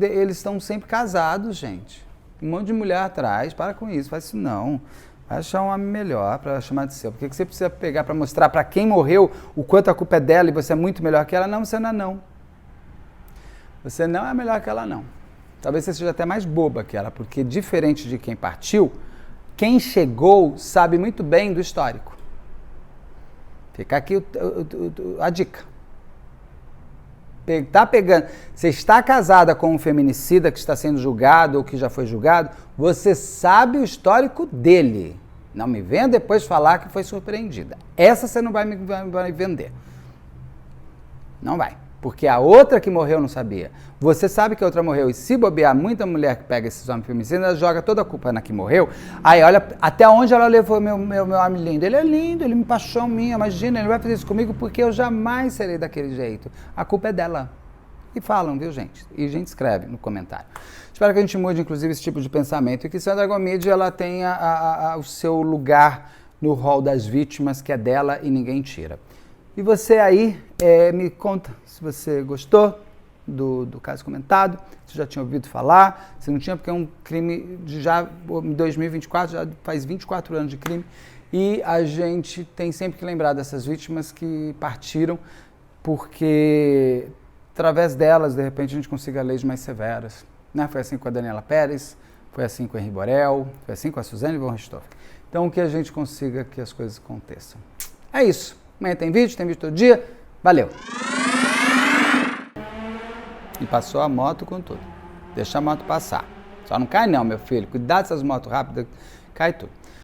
eles estão sempre casados, gente. Um monte de mulher atrás, para com isso, faz isso não. Vai achar um homem melhor para chamar de seu. Por que você precisa pegar para mostrar para quem morreu o quanto a culpa é dela e você é muito melhor que ela? Não, você não é não. Você não é melhor que ela, não. Talvez você seja até mais boba que ela, porque diferente de quem partiu, quem chegou sabe muito bem do histórico. Fica aqui a dica. Você está casada com um feminicida que está sendo julgado ou que já foi julgado, você sabe o histórico dele. Não me venha depois falar que foi surpreendida. Essa você não vai me vender. Não vai. Porque a outra que morreu não sabia. Você sabe que a outra morreu. E se bobear, muita mulher que pega esses homens femicidas, ela joga toda a culpa na que morreu. Aí olha até onde ela levou meu homem lindo. Ele é lindo, ele me paixão minha. Imagina, ele vai fazer isso comigo porque eu jamais serei daquele jeito. A culpa é dela. E falam, viu, gente? E a gente escreve no comentário. Espero que a gente mude, inclusive, esse tipo de pensamento. E que Sandra Gomide, ela tenha o seu lugar no rol das vítimas, que é dela e ninguém tira. E você aí, me conta se você gostou do caso comentado, se já tinha ouvido falar, se não tinha, porque é um crime já em 2024, já faz 24 anos de crime, e a gente tem sempre que lembrar dessas vítimas que partiram, porque através delas, de repente, a gente consiga leis mais severas. Né? Foi assim com a Daniela Pérez, foi assim com o Henri Borel, foi assim com a Suzane von Richthofen. Então, que a gente consiga que as coisas aconteçam. É isso. Amanhã tem vídeo todo dia. Valeu! E passou a moto com tudo. Deixa a moto passar. Só não cai não, meu filho. Cuidado dessas motos rápidas, cai tudo.